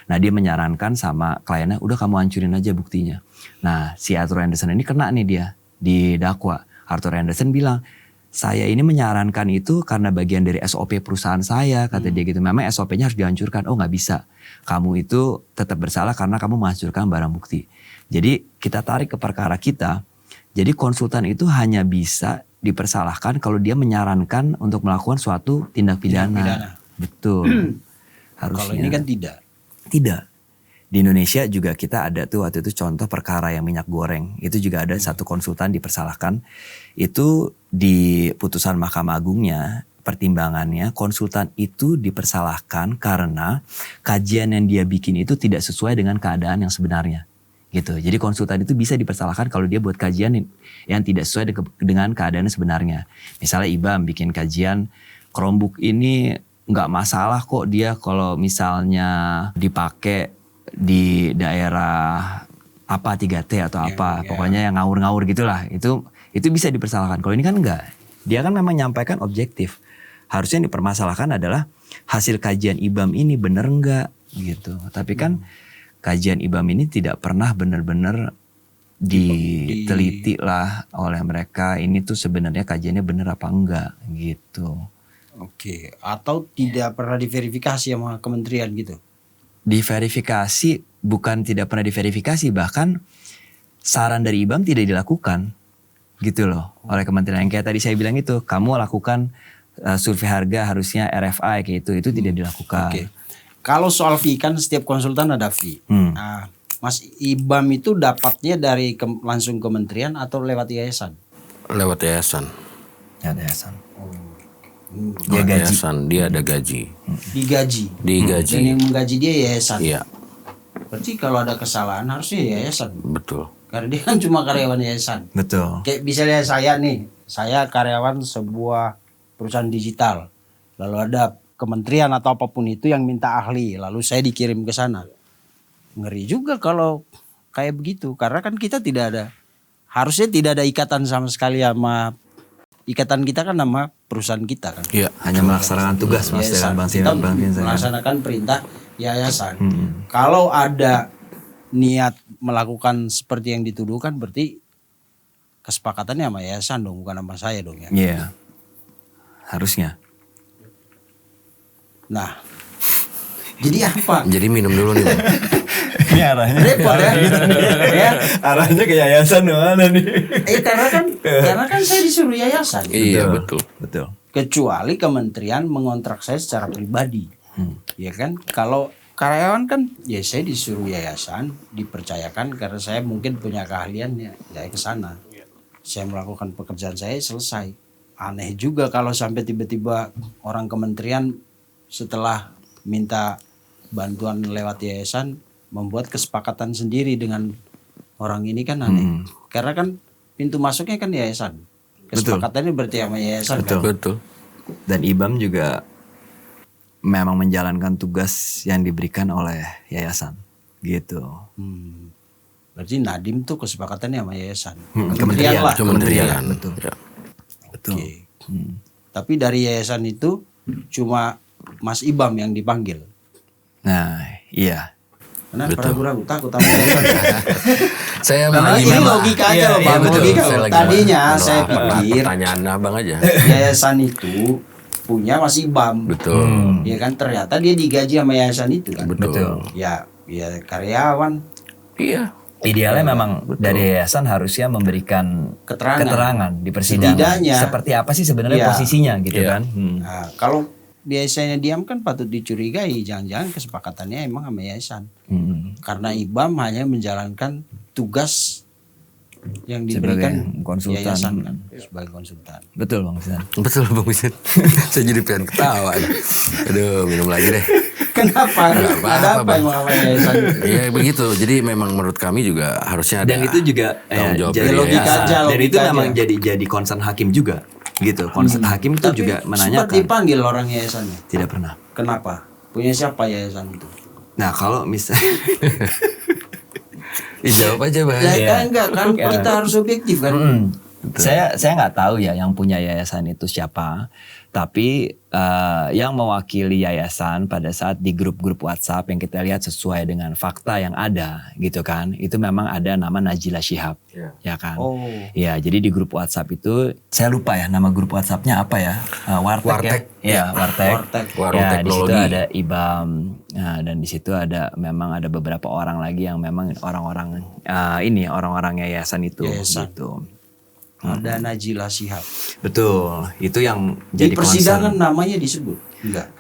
Speaker 1: Nah dia menyarankan sama kliennya, udah kamu hancurin aja buktinya. Nah si Arthur Andersen ini kena nih dia didakwa. Arthur Andersen bilang, saya ini menyarankan itu karena bagian dari SOP perusahaan saya, kata dia gitu. Memang SOP-nya harus dihancurkan. Oh nggak bisa, kamu itu tetap bersalah karena kamu menghancurkan barang bukti. Jadi kita tarik ke perkara kita. Jadi konsultan itu hanya bisa dipersalahkan kalau dia menyarankan untuk melakukan suatu tindak pidana. Betul. Harusnya.
Speaker 3: Kalau ini kan tidak.
Speaker 1: Tidak. Di Indonesia juga kita ada tuh waktu itu contoh perkara yang minyak goreng. Itu juga ada satu konsultan dipersalahkan. Itu di putusan Mahkamah Agungnya, pertimbangannya konsultan itu dipersalahkan karena kajian yang dia bikin itu tidak sesuai dengan keadaan yang sebenarnya. Gitu. Jadi konsultan itu bisa dipersalahkan kalau dia buat kajian yang tidak sesuai dengan keadaan sebenarnya. Misalnya IBAM bikin kajian, Chromebook ini nggak masalah kok dia kalau misalnya dipakai di daerah apa 3T atau apa, pokoknya yang ngawur-ngawur gitulah. Itu bisa dipersalahkan. Kalau ini kan enggak. Dia kan memang menyampaikan objektif. Harusnya yang dipermasalahkan adalah hasil kajian IBAM ini benar enggak gitu. Tapi kan kajian IBAM ini tidak pernah benar-benar diteliti lah oleh mereka. Ini tuh sebenarnya kajiannya benar apa enggak gitu.
Speaker 3: Oke, atau tidak pernah diverifikasi sama kementerian gitu?
Speaker 1: Diverifikasi bukan tidak pernah diverifikasi, bahkan saran dari IBAM tidak dilakukan gitu loh oleh kementerian. Yang kayak tadi saya bilang itu, kamu lakukan survei harga harusnya RFI kayak itu tidak dilakukan.
Speaker 3: Oke. Kalau soal fee kan setiap konsultan ada fee. Nah, Mas IBAM itu dapatnya dari langsung kementerian atau lewat yayasan?
Speaker 2: Lewat yayasan.
Speaker 1: Ya, yayasan.
Speaker 2: Dia yayasan, dia ada gaji.
Speaker 3: Digaji.
Speaker 2: Digaji.
Speaker 3: Dan yang menggaji dia yayasan.
Speaker 2: Iya,
Speaker 3: Berarti kalau ada kesalahan harusnya yayasan.
Speaker 2: betul.
Speaker 3: Karena dia kan cuma karyawan yayasan.
Speaker 1: Betul.
Speaker 3: Kayak misalnya saya nih, saya karyawan sebuah perusahaan digital. Lalu ada kementerian atau apapun itu yang minta ahli, lalu saya dikirim ke sana. Ngeri juga kalau kayak begitu, karena kan kita harusnya tidak ada ikatan sama sekali sama, ikatan kita kan sama perusahaan kita kan.
Speaker 2: Iya,
Speaker 1: Hanya melaksanakan tugas Mas
Speaker 3: Yayasan.
Speaker 1: dengan
Speaker 3: Kita
Speaker 1: Bang Vincent.
Speaker 3: melaksanakan perintah yayasan. Kalau ada niat melakukan seperti yang dituduhkan, berarti kesepakatannya sama yayasan dong, bukan sama saya dong ya.
Speaker 1: Iya. Harusnya.
Speaker 3: Nah, jadi apa?
Speaker 2: Jadi minum dulu nih. Bang.
Speaker 1: Ini arahnya.
Speaker 3: Repot ya. Ya.
Speaker 1: Arahnya ke yayasan mana nih?
Speaker 3: Karena kan saya disuruh yayasan.
Speaker 2: Iya, betul.
Speaker 1: Betul.
Speaker 3: Kecuali kementerian mengontrak saya secara pribadi. Ya kan? Kalau karyawan kan ya saya disuruh yayasan, dipercayakan karena saya mungkin punya keahlian ya saya ke sana. Saya melakukan pekerjaan saya selesai. Aneh juga kalau sampai tiba-tiba orang kementerian setelah minta bantuan lewat yayasan membuat kesepakatan sendiri dengan orang ini, kan aneh. Karena kan pintu masuknya kan yayasan. Kesepakatannya berarti sama yayasan.
Speaker 1: Betul.
Speaker 3: Kan?
Speaker 2: Betul.
Speaker 1: Dan IBAM juga memang menjalankan tugas yang diberikan oleh yayasan gitu.
Speaker 3: Berarti Nadiem tuh kesepakatannya sama yayasan.
Speaker 1: Kementerian
Speaker 3: lah.
Speaker 2: Kementerian.
Speaker 1: Betul.
Speaker 2: Ya.
Speaker 1: Betul.
Speaker 3: Oke. Tapi dari yayasan itu cuma Mas IBAM yang dipanggil.
Speaker 1: Nah, iya.
Speaker 3: Kenapa ragu-ragu takut sama yayasan?
Speaker 2: Saya
Speaker 3: Karena ini logika aja loh Bang.
Speaker 2: betul.
Speaker 3: Logika
Speaker 2: Saya
Speaker 3: loh.
Speaker 2: lagi
Speaker 3: Tadinya
Speaker 2: menolak
Speaker 3: saya pikir
Speaker 2: pertanyaan abang aja.
Speaker 3: yayasan itu punya Mas IBAM.
Speaker 2: Betul.
Speaker 3: Ya kan, ternyata dia digaji sama yayasan itu kan.
Speaker 2: Betul.
Speaker 3: Ya karyawan.
Speaker 2: Iya.
Speaker 1: Idealnya memang dari yayasan harusnya memberikan
Speaker 3: Keterangan.
Speaker 1: di persidangan.
Speaker 3: Setidaknya.
Speaker 1: Seperti apa sih sebenarnya
Speaker 3: Iya.
Speaker 1: posisinya gitu
Speaker 2: Iya.
Speaker 1: kan?
Speaker 3: Nah, kalau biasanya diam kan patut dicurigai, jangan-jangan kesepakatannya emang sama yayasan. Karena IBAM hanya menjalankan tugas yang diberikan
Speaker 1: Sebagai konsultan.
Speaker 3: yayasan kan, sebagai konsultan.
Speaker 1: Betul Bang Vincent.
Speaker 2: Betul Bang Wisin. Saya jadi pengen ketawa. Aduh, minum lagi deh.
Speaker 3: Kenapa?
Speaker 2: Nggak apa-apa,
Speaker 3: Ada apa
Speaker 2: Bang.
Speaker 3: yang mau yayasan?
Speaker 2: Iya begitu. Jadi memang menurut kami juga harusnya ada.
Speaker 1: Dan itu juga
Speaker 2: tanggung jawab
Speaker 1: jadi
Speaker 2: dari
Speaker 3: logika
Speaker 2: yayasan.
Speaker 3: aja.
Speaker 1: dan itu
Speaker 3: logika
Speaker 1: memang
Speaker 3: aja.
Speaker 1: jadi concern hakim juga gitu. Concern hakim itu
Speaker 3: Tapi
Speaker 1: juga
Speaker 3: sempat
Speaker 1: menanyakan.
Speaker 3: dipanggil orang yayasannya.
Speaker 1: Tidak pernah.
Speaker 3: Kenapa? Punya siapa yayasan itu?
Speaker 1: Nah, kalau misalnya
Speaker 2: Jawab aja Bang.
Speaker 3: Ya enggak kan, kita harus objektif kan.
Speaker 1: saya nggak tahu ya yang punya yayasan itu siapa, tapi yang mewakili yayasan pada saat di grup-grup WhatsApp yang kita lihat sesuai dengan fakta yang ada gitu kan, itu memang ada nama Najila Shihab, ya kan?
Speaker 3: Oh.
Speaker 1: Ya, jadi di grup WhatsApp itu saya lupa ya nama grup WhatsApp-nya apa ya? Wartek. Ya, Wartek.
Speaker 2: Warung
Speaker 1: Ya, di situ
Speaker 2: teknologi.
Speaker 1: ada IBAM, dan di situ memang ada beberapa orang lagi yang memang orang-orang orang-orang yayasan itu
Speaker 3: Yayasan.
Speaker 1: gitu.
Speaker 3: Ada Najila Shihab.
Speaker 1: Betul, itu yang
Speaker 3: Di
Speaker 1: jadi
Speaker 3: persidangan
Speaker 1: concern.
Speaker 3: namanya disebut? Enggak.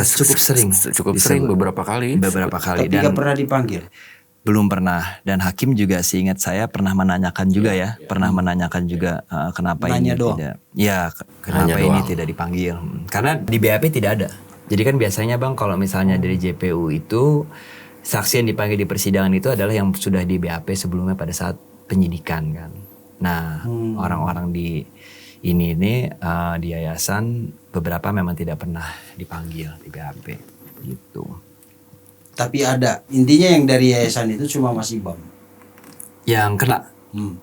Speaker 1: Cukup sering,
Speaker 2: Cukup sering beberapa kali.
Speaker 1: beberapa kali
Speaker 3: Tapi
Speaker 1: dan
Speaker 3: enggak pernah dipanggil.
Speaker 1: belum pernah. Dan hakim juga seingat saya pernah menanyakan juga pernah menanyakan juga kenapa
Speaker 3: Nanya
Speaker 1: ini
Speaker 3: doang.
Speaker 1: tidak, ya kenapa
Speaker 2: Nanya
Speaker 1: ini
Speaker 2: doang.
Speaker 1: tidak dipanggil? Karena di BAP tidak ada. Jadi kan biasanya Bang kalau misalnya dari JPU itu saksi yang dipanggil di persidangan itu adalah yang sudah di BAP sebelumnya pada saat penyidikan kan. Nah, orang-orang di di yayasan beberapa memang tidak pernah dipanggil di BAP gitu.
Speaker 3: Tapi ada. Intinya yang dari yayasan itu cuma Mas IBAM.
Speaker 1: Yang kena,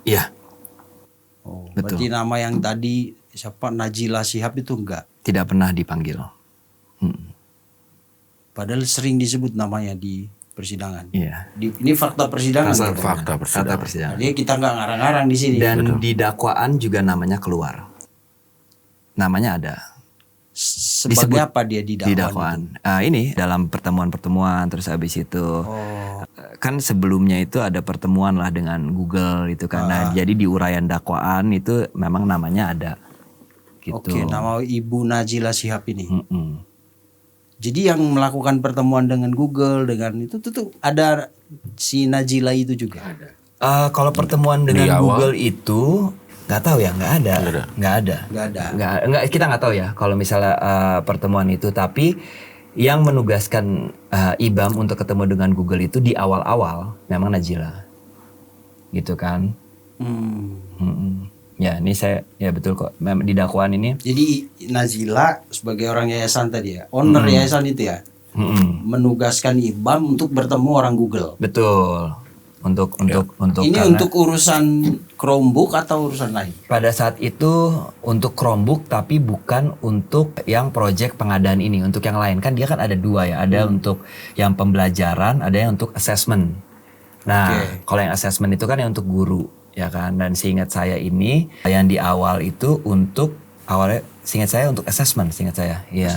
Speaker 1: iya
Speaker 3: Oh,
Speaker 1: Betul.
Speaker 3: berarti nama yang tadi siapa Najila Shihab itu enggak.
Speaker 1: tidak pernah dipanggil.
Speaker 3: Padahal sering disebut namanya di persidangan.
Speaker 1: Iya.
Speaker 3: Ini fakta persidangan. ya, Bang?
Speaker 2: Fakta
Speaker 1: Kata
Speaker 2: persidangan.
Speaker 1: persidangan.
Speaker 3: Jadi kita nggak ngarang-ngarang di sini.
Speaker 1: Dan di dakwaan juga namanya keluar. Namanya ada
Speaker 3: Sebagai
Speaker 1: disebut
Speaker 3: apa dia di
Speaker 1: di
Speaker 3: dakwaan?
Speaker 1: dakwaan. Ini dalam pertemuan-pertemuan terus habis itu
Speaker 3: Oh,
Speaker 1: kan sebelumnya itu ada pertemuan lah dengan Google itu kan. Nah, jadi di uraian dakwaan itu memang namanya ada. Gitu.
Speaker 3: Oke, nama Ibu Najila Shihab ini. Jadi yang melakukan pertemuan dengan Google dengan itu tuh ada si Najila itu juga.
Speaker 2: Ada.
Speaker 1: Kalau pertemuan dengan Google itu nggak tahu ya, nggak ada. Kita nggak tahu ya kalau misalnya pertemuan itu. Tapi yang menugaskan IBAM untuk ketemu dengan Google itu di awal-awal memang Najila, gitu kan? Ya, ini saya ya betul kok di dakwaan ini.
Speaker 3: Jadi Najila sebagai orang yayasan tadi ya, owner yayasan itu ya, menugaskan IBAM untuk bertemu orang Google.
Speaker 1: Betul. Untuk
Speaker 3: ini karena, untuk urusan Chromebook atau urusan lain?
Speaker 1: Pada saat itu untuk Chromebook tapi bukan untuk yang proyek pengadaan ini, untuk yang lain. Kan dia kan ada dua ya, ada untuk yang pembelajaran, ada yang untuk assessment. Nah, kalau yang assessment itu kan yang untuk guru, ya kan. Dan seingat saya ini yang di awal itu untuk awalnya, seingat saya untuk assessment, seingat saya. Iya.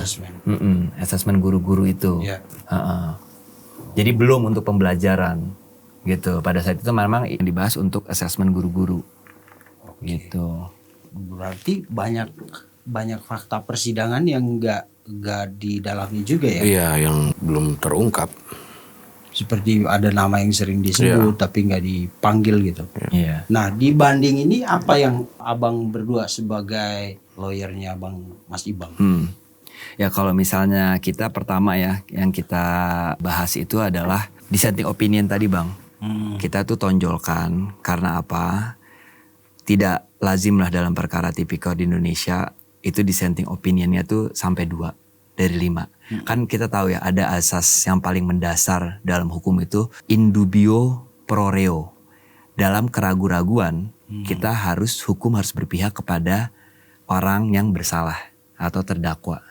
Speaker 1: Assessment guru-guru itu. Jadi belum untuk pembelajaran. Gitu. Pada saat itu memang yang dibahas untuk asesmen guru-guru. Gitu.
Speaker 3: Berarti banyak fakta persidangan yang nggak didalami juga ya?
Speaker 2: Iya, yang belum terungkap.
Speaker 3: Seperti ada nama yang sering disebut tapi nggak dipanggil gitu.
Speaker 1: Iya.
Speaker 3: Nah, di banding ini apa yang abang berdua sebagai lawyernya abang Mas Ibam?
Speaker 1: Ya kalau misalnya kita pertama ya yang kita bahas itu adalah dissenting opinion tadi bang. Kita tuh tonjolkan karena apa? Tidak lazim lah dalam perkara tipikor di Indonesia itu dissenting opinionnya tuh sampai 2 dari 5. Kan kita tahu ya ada asas yang paling mendasar dalam hukum itu in dubio pro reo. Dalam keraguan-raguan kita hukum harus berpihak kepada orang yang bersalah atau terdakwa,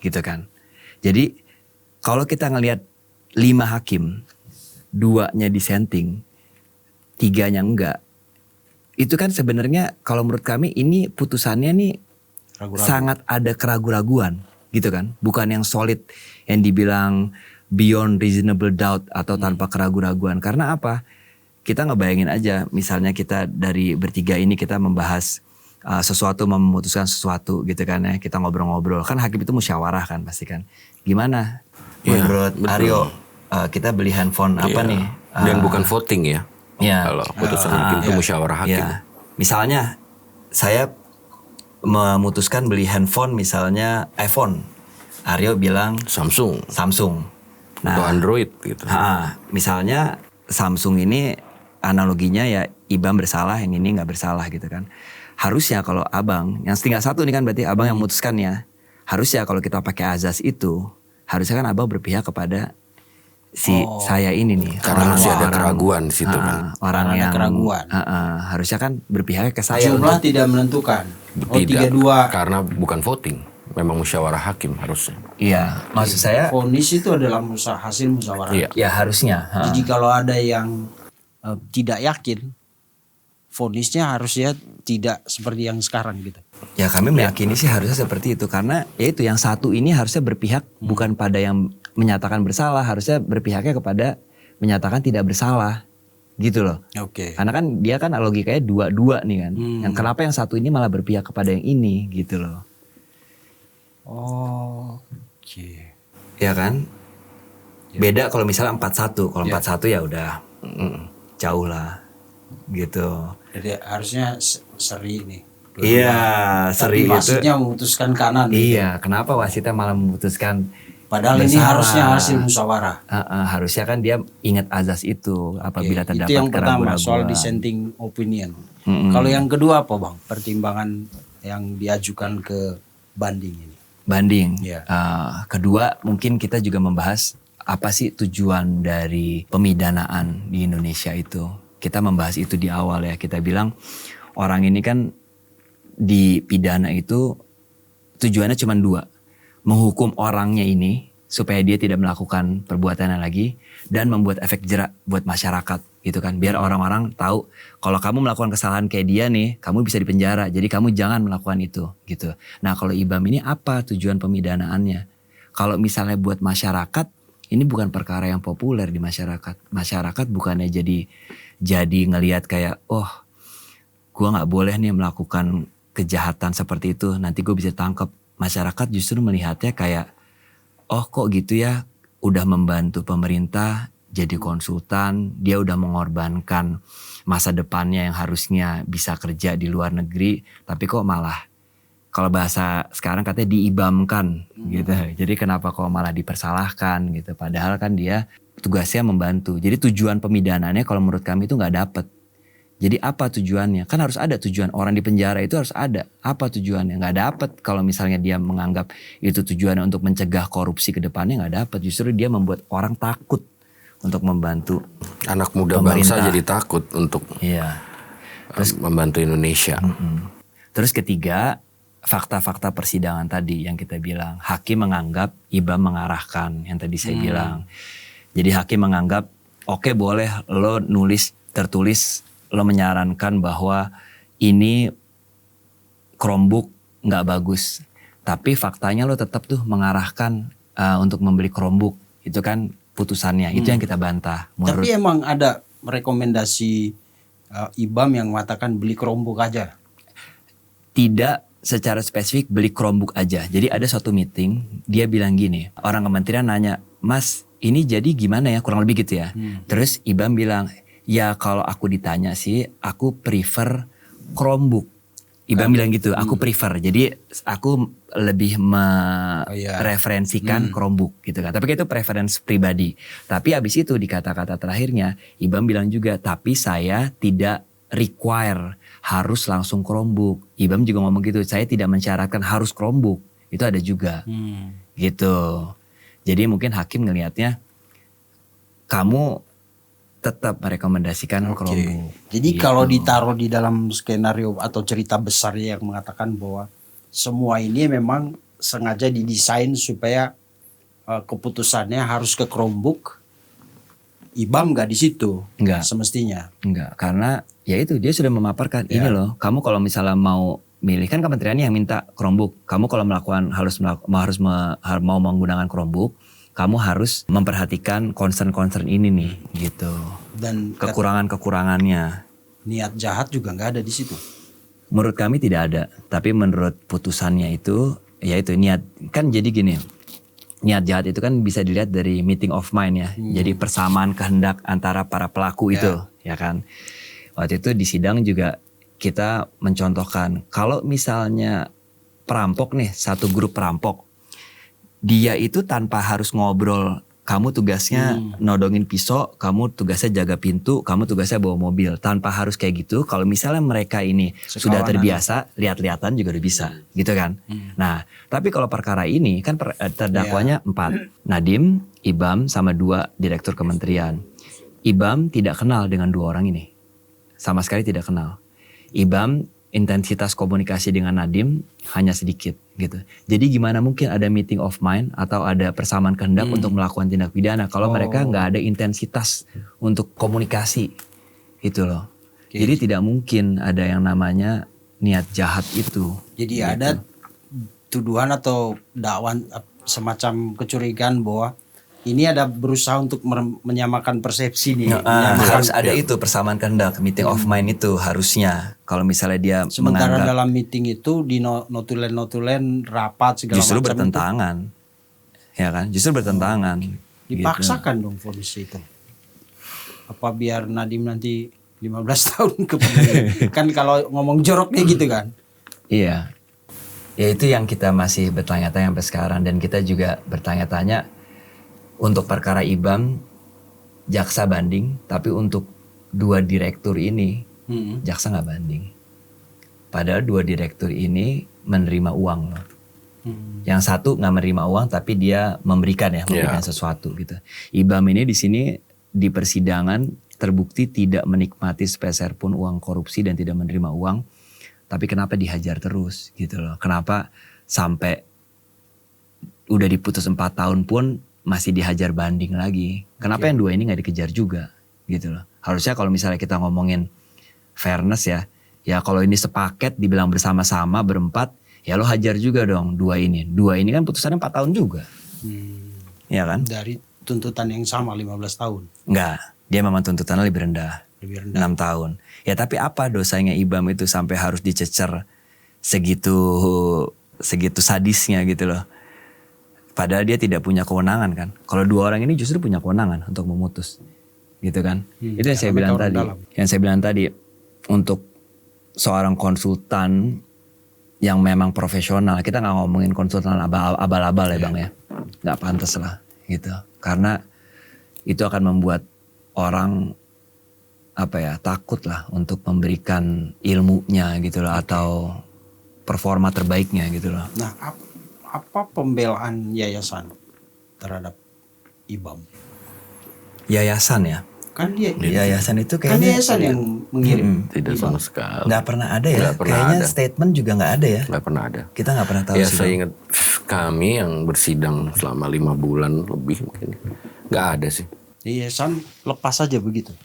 Speaker 1: gitu kan? Jadi kalau kita ngelihat 5 hakim 2-nya dissenting, 3-nya enggak. Itu kan sebenarnya kalau menurut kami ini putusannya nih sangat ada keraguan-raguan gitu kan. Bukan yang solid yang dibilang beyond reasonable doubt atau tanpa keraguan-raguan. Karena apa? Kita ngebayangin aja misalnya kita dari bertiga ini kita membahas sesuatu, memutuskan sesuatu gitu kan ya. Kita ngobrol-ngobrol. Kan hakim itu musyawarah kan pasti kan. Gimana menurut Aryo? Kita beli handphone apa nih?
Speaker 2: Dan bukan voting ya. Kalau putusan hakim itu musyawarah hakim.
Speaker 1: Misalnya saya memutuskan beli handphone misalnya iPhone. Aryo bilang Samsung.
Speaker 2: Nah, atau Android gitu.
Speaker 1: Misalnya Samsung ini analoginya ya IBAM bersalah, yang ini nggak bersalah gitu kan. Harusnya kalau abang, yang tinggal satu nih kan berarti abang yang memutuskan ya. Harusnya kalau kita pakai azas itu, harusnya kan abang berpihak kepada saya ini nih.
Speaker 2: Karena masih ada keraguan di situ kan.
Speaker 1: Orang yang
Speaker 3: keraguan.
Speaker 1: Harusnya kan berpihak ke saya.
Speaker 3: Jumlah tidak menentukan.
Speaker 2: Tidak, 32. Karena bukan voting. Memang musyawarah hakim harusnya.
Speaker 1: Iya, maksud saya.
Speaker 3: Vonis itu adalah hasil musyawarah.
Speaker 1: Iya, harusnya.
Speaker 3: Jadi kalau ada yang tidak yakin, vonisnya harusnya tidak seperti yang sekarang gitu.
Speaker 1: Ya kami meyakini sih harusnya seperti itu. Karena ya itu yang satu ini harusnya berpihak bukan pada yang menyatakan bersalah, harusnya berpihaknya kepada menyatakan tidak bersalah, gitu loh. Karena kan dia kan logikanya 2-2 nih kan. Yang kenapa yang satu ini malah berpihak kepada yang ini, gitu loh. Ya kan? Beda kalau misalnya 4-1, kalau 4-1 ya udah jauh lah, gitu.
Speaker 3: Jadi harusnya seri nih.
Speaker 1: Iya, seri itu.
Speaker 3: Wasitnya memutuskan kanan.
Speaker 1: Iya, gitu. Kenapa wasitnya malah memutuskan?
Speaker 3: Padahal ini harusnya hasil musyawarah.
Speaker 1: Harusnya kan dia ingat azas itu apabila terdapat
Speaker 3: itu yang pertama
Speaker 1: keraguan-raguan.
Speaker 3: soal dissenting opinion. Kalau yang kedua apa bang? Pertimbangan yang diajukan ke banding ini.
Speaker 1: Banding. Kedua mungkin kita juga membahas apa sih tujuan dari pemidanaan di Indonesia itu. Kita membahas itu di awal ya. Kita bilang orang ini kan dipidana itu tujuannya cuma 2. Menghukum orangnya ini supaya dia tidak melakukan perbuatannya lagi dan membuat efek jerak buat masyarakat gitu kan. Biar orang-orang tahu kalau kamu melakukan kesalahan kayak dia nih, kamu bisa dipenjara. Jadi kamu jangan melakukan itu gitu. Nah, kalau IBAM ini apa tujuan pemidanaannya? Kalau misalnya buat masyarakat ini bukan perkara yang populer di masyarakat. Masyarakat bukannya jadi ngelihat kayak, oh gue nggak boleh nih melakukan kejahatan seperti itu, nanti gue bisa tangkap. Masyarakat justru melihatnya kayak, oh kok gitu ya, udah membantu pemerintah jadi konsultan, dia udah mengorbankan masa depannya yang harusnya bisa kerja di luar negeri, tapi kok malah, kalau bahasa sekarang katanya diibamkan gitu. Jadi kenapa kok malah dipersalahkan gitu. Padahal kan dia tugasnya membantu. Jadi tujuan pemidananya kalau menurut kami itu nggak dapet. Jadi apa tujuannya? Kan harus ada tujuan. Orang di penjara itu harus ada. Apa tujuannya? Nggak dapet kalau misalnya dia menganggap itu tujuannya untuk mencegah korupsi ke depannya, nggak dapet. Justru dia membuat orang takut untuk membantu.
Speaker 2: Anak muda
Speaker 1: pemerintah.
Speaker 2: bangsa jadi takut untuk
Speaker 1: terus
Speaker 2: membantu Indonesia.
Speaker 1: Terus ketiga, fakta-fakta persidangan tadi yang kita bilang. Hakim menganggap IBAM mengarahkan yang tadi saya bilang. Jadi hakim menganggap oke, boleh lo tertulis lo menyarankan bahwa ini Chromebook nggak bagus. Tapi faktanya lo tetap tuh mengarahkan untuk membeli Chromebook. Itu kan putusannya. Itu yang kita bantah.
Speaker 3: Tapi emang ada rekomendasi IBAM yang mengatakan beli Chromebook aja?
Speaker 1: Tidak secara spesifik beli Chromebook aja. Jadi ada suatu meeting, dia bilang gini, orang kementerian nanya, Mas ini jadi gimana ya, kurang lebih gitu ya. Terus IBAM bilang, ya kalau aku ditanya sih, aku prefer Chromebook. IBAM bilang gitu, aku prefer. Jadi aku lebih mereferensikan Chromebook gitu kan. Tapi itu preference pribadi. Tapi abis itu di kata-kata terakhirnya, IBAM bilang juga, tapi saya tidak require harus langsung Chromebook. IBAM juga ngomong gitu, saya tidak mensyaratkan harus Chromebook. Itu ada juga. Gitu. Jadi mungkin hakim ngelihatnya, kamu tetap merekomendasikan Chromebook.
Speaker 3: Jadi
Speaker 1: gitu.
Speaker 3: kalau ditaruh di dalam skenario atau cerita besar yang mengatakan bahwa semua ini memang sengaja didesain supaya keputusannya harus ke Chromebook, IBAM nggak di situ,
Speaker 1: Nggak.
Speaker 3: semestinya.
Speaker 1: Enggak, karena ya itu dia sudah memaparkan ini loh. Kamu kalau misalnya mau milih, kan kementeriannya yang minta Chromebook. Kamu kalau mau menggunakan Chromebook, kamu harus memperhatikan concern ini nih, gitu.
Speaker 3: Dan
Speaker 1: kekurangannya.
Speaker 3: Niat jahat juga nggak ada di situ.
Speaker 1: Menurut kami tidak ada, tapi menurut putusannya itu, ya itu niat. Kan jadi gini, niat jahat itu kan bisa dilihat dari meeting of mind ya. Jadi persamaan kehendak antara para pelaku itu, ya kan. Waktu itu di sidang juga kita mencontohkan, kalau misalnya perampok nih, satu grup perampok, dia itu tanpa harus ngobrol, kamu tugasnya nodongin pisau, kamu tugasnya jaga pintu, kamu tugasnya bawa mobil. Tanpa harus kayak gitu, kalau misalnya mereka ini sudah terbiasa, lihat-lihatan juga udah bisa, gitu kan. Nah, tapi kalau perkara ini kan terdakwanya 4. Nadiem, IBAM, sama 2 direktur kementerian. IBAM tidak kenal dengan 2 orang ini. Sama sekali tidak kenal. IBAM intensitas komunikasi dengan Nadiem hanya sedikit gitu. Jadi gimana mungkin ada meeting of mind atau ada persamaan kehendak untuk melakukan tindak pidana kalau mereka nggak ada intensitas untuk komunikasi gitu loh. Jadi tidak mungkin ada yang namanya niat jahat itu.
Speaker 3: Jadi ada tuduhan atau dakwaan semacam kecurigaan bahwa ini ada berusaha untuk menyamakan persepsi nih.
Speaker 1: Harus ada itu persamaan kehendak, meeting of mind itu harusnya. Kalau misalnya dia
Speaker 3: sementara
Speaker 1: menganggap,
Speaker 3: dalam meeting itu di notulen rapat segala
Speaker 1: justru
Speaker 3: macam
Speaker 1: bertentangan. Ya kan? Justru bertentangan.
Speaker 3: Dipaksakan dong vonis itu. Apa biar Nadiem nanti 15 tahun ke kan kalau ngomong joroknya gitu kan.
Speaker 1: Iya. Ya itu yang kita masih bertanya-tanya sampai sekarang, dan kita juga bertanya-tanya untuk perkara IBAM jaksa banding, tapi untuk 2 direktur ini jaksa nggak banding. Padahal 2 direktur ini menerima uang loh. Yang satu nggak menerima uang tapi dia memberikan sesuatu gitu. IBAM ini di sini di persidangan terbukti tidak menikmati sepeser pun uang korupsi dan tidak menerima uang. Tapi kenapa dihajar terus gitu loh. Kenapa sampai udah diputus 4 tahun pun masih dihajar banding lagi. Kenapa yang 2 ini gak dikejar juga gitu loh. Harusnya kalau misalnya kita ngomongin fairness ya kalau ini sepaket dibilang bersama-sama berempat, ya lo hajar juga dong 2 ini. 2 ini kan putusannya 4 tahun juga. Ya kan?
Speaker 3: Dari tuntutan yang sama 15 tahun.
Speaker 1: Enggak, dia memang tuntutannya lebih rendah.
Speaker 3: Lebih rendah.
Speaker 1: 6 tahun. Ya tapi apa dosanya Ibam itu sampai harus dicecer segitu sadisnya gitu loh. Padahal dia tidak punya kewenangan kan. Kalau dua orang ini justru punya kewenangan untuk memutus. Gitu kan. Itu yang saya bilang tadi. Yang saya bilang tadi, untuk seorang konsultan yang memang profesional, kita nggak ngomongin konsultan abal-abal ya Bang ya. Nggak pantas lah gitu. Karena itu akan membuat orang takut lah untuk memberikan ilmunya gitu loh, atau performa terbaiknya gitu loh.
Speaker 3: Nah, apa pembelaan yayasan terhadap Ibam?
Speaker 1: Yayasan ya?
Speaker 3: Kan dia
Speaker 1: yayasan itu
Speaker 3: kan
Speaker 1: kayaknya
Speaker 3: yayasan yang mengirim.
Speaker 2: Tidak sama sekali.
Speaker 1: nggak pernah ada ya.
Speaker 2: Nggak pernah
Speaker 1: Kayaknya
Speaker 2: ada.
Speaker 1: statement juga nggak ada ya.
Speaker 2: Nggak pernah ada.
Speaker 1: Kita nggak pernah tahu
Speaker 2: Ya
Speaker 1: sih.
Speaker 2: saya
Speaker 1: Bang.
Speaker 2: ingat kami yang bersidang selama 5 bulan lebih mungkin. Nggak ada sih.
Speaker 3: Yayasan lepas saja begitu.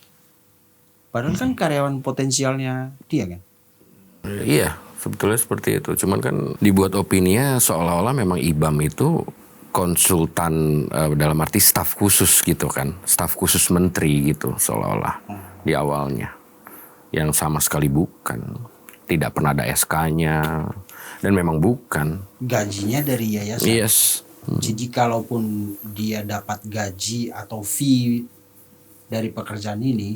Speaker 3: Padahal kan karyawan potensialnya dia kan.
Speaker 2: Iya, sebetulnya seperti itu. Cuman kan dibuat opininya seolah-olah memang Ibam itu konsultan dalam arti staf khusus gitu kan. Staf khusus menteri gitu seolah-olah di awalnya. Yang sama sekali bukan. Tidak pernah ada SK-nya. Dan memang bukan.
Speaker 3: Gajinya dari yayasan.
Speaker 2: Yes.
Speaker 3: Jadi kalaupun dia dapat gaji atau fee dari pekerjaan ini,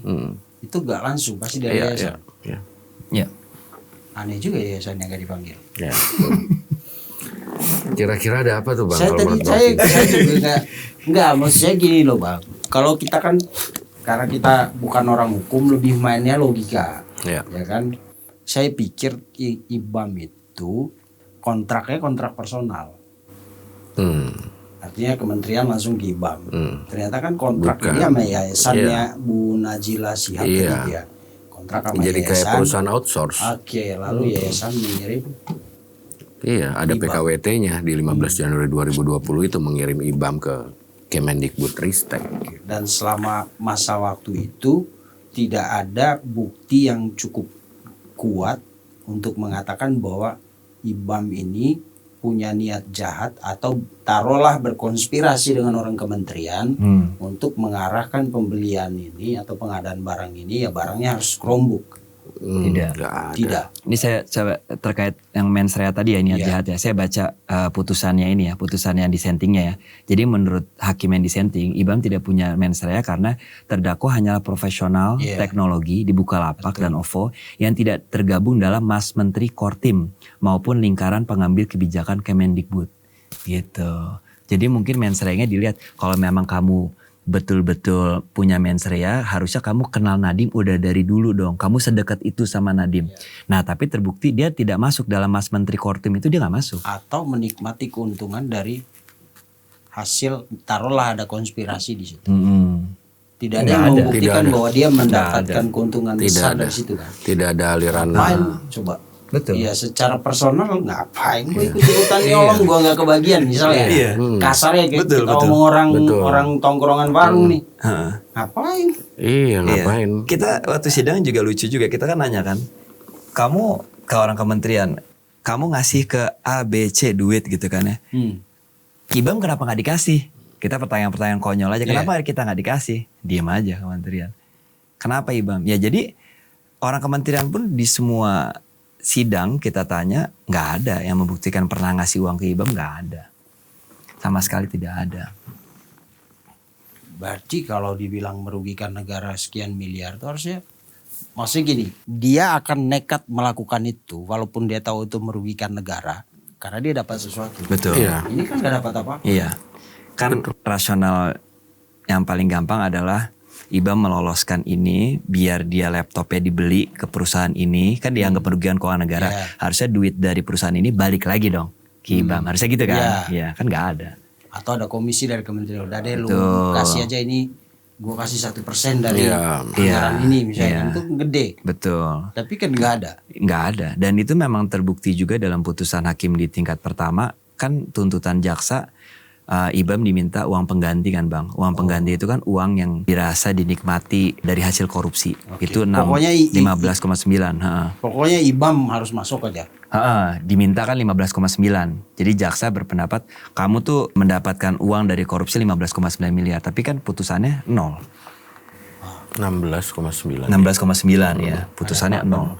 Speaker 3: itu gak langsung, pasti dari yayasan.
Speaker 2: Iya.
Speaker 1: Ya.
Speaker 3: Aneh juga yayasan yang gak dipanggil.
Speaker 2: Ya. Kira-kira ada apa tuh Bang?
Speaker 3: Saya
Speaker 2: kalau
Speaker 3: tadi
Speaker 2: menurut
Speaker 3: saya
Speaker 2: Bang?
Speaker 3: juga enggak, maksud saya gini loh Bang. Kalau kita kan karena kita bukan orang hukum, lebih mainnya logika.
Speaker 2: Ya.
Speaker 3: Ya kan? Saya pikir Ibam itu kontraknya kontrak personal. Artinya kementerian langsung ke Ibam. Ternyata kan kontrak
Speaker 2: Bukan.
Speaker 3: ini sama yayasannya Bu Najila Shihab tadi dia. Kontrak sama
Speaker 2: Jadi kayak
Speaker 3: yayasan.
Speaker 2: perusahaan outsource.
Speaker 3: Oke, lalu yayasan mengirim.
Speaker 2: Iya, ada PKWT-nya di 15 Januari 2020 itu mengirim Ibam ke Kemendikbudristek.
Speaker 3: Dan selama masa waktu itu tidak ada bukti yang cukup kuat untuk mengatakan bahwa Ibam ini punya niat jahat atau taruhlah berkonspirasi dengan orang kementerian untuk mengarahkan pembelian ini atau pengadaan barang ini, ya barangnya harus Chromebook.
Speaker 1: Tidak.
Speaker 2: Nggak ada.
Speaker 3: Tidak.
Speaker 1: Ini saya coba terkait yang mens rea tadi ya, niat jahat ya. Saya baca putusannya ini ya, putusan yang dissentingnya ya. Jadi menurut hakim yang dissenting, Ibam tidak punya mens rea karena terdakwa hanyalah profesional teknologi di Bukalapak dan OVO yang tidak tergabung dalam Mas Menteri Kortim maupun lingkaran pengambil kebijakan Kemendikbud. Gitu. Jadi mungkin mens rea-nya dilihat, kalau memang kamu betul-betul punya mens rea, harusnya kamu kenal Nadiem udah dari dulu dong. Kamu sedekat itu sama Nadiem. Nah tapi terbukti dia tidak masuk dalam Mas Menteri Kortim itu, dia gak masuk.
Speaker 3: Atau menikmati keuntungan dari hasil, taruhlah ada konspirasi di situ. Tidak ada yang membuktikan bahwa dia mendapatkan keuntungan besar dari situ kan.
Speaker 2: Tidak ada aliran.
Speaker 3: Ngapain coba?
Speaker 1: Betul.
Speaker 3: Iya, secara personal ngapain gue ikut-ikutan nyolong, gue nggak kebagian misalnya. Kasarnya kayak kita ngomong orang tongkrongan warung nih. Ngapain?
Speaker 2: Iya, ngapain?
Speaker 1: Kita waktu sidang juga lucu juga, kita kan nanya kan, kamu ke orang kementerian, kamu ngasih ke A, B, C duit gitu kan ya. Ibam kenapa gak dikasih? Kita pertanyaan-pertanyaan konyol aja, kenapa kita gak dikasih? Diam aja kementerian. Kenapa Ibam? Ya jadi orang kementerian pun di semua sidang kita tanya, gak ada yang membuktikan pernah ngasih uang ke Ibam, gak ada. Sama sekali tidak ada.
Speaker 3: Berarti kalau dibilang merugikan negara sekian miliar itu harusnya, maksudnya gini, dia akan nekat melakukan itu walaupun dia tahu itu merugikan negara karena dia dapat sesuatu.
Speaker 1: Betul.
Speaker 2: Iya.
Speaker 3: Ini kan gak dapat apa-apa.
Speaker 1: Iya. Kan rasional yang paling gampang adalah Ibam meloloskan ini biar dia laptopnya dibeli ke perusahaan ini, kan dianggap kerugian keuangan negara. Harusnya duit dari perusahaan ini balik lagi dong ke Ibam. Harusnya gitu kan? Iya, kan nggak ada.
Speaker 3: Atau ada komisi dari kementerian, udah deh lu kasih aja ini, gue kasih 1% dari anggaran ini misalnya, itu gede.
Speaker 1: Betul.
Speaker 3: Tapi kan nggak ada.
Speaker 1: Nggak ada. Dan itu memang terbukti juga dalam putusan hakim di tingkat pertama, kan tuntutan jaksa. Ibam diminta uang pengganti kan Bang. Uang pengganti itu kan uang yang dirasa dinikmati dari hasil korupsi. Itu 15,9.
Speaker 3: Pokoknya Ibam harus masuk aja.
Speaker 1: Diminta kan 15,9. Jadi jaksa berpendapat kamu tuh mendapatkan uang dari korupsi 15,9 miliar. Tapi kan putusannya 0.
Speaker 2: 16,9.
Speaker 1: 16,9 ya. Putusannya 0.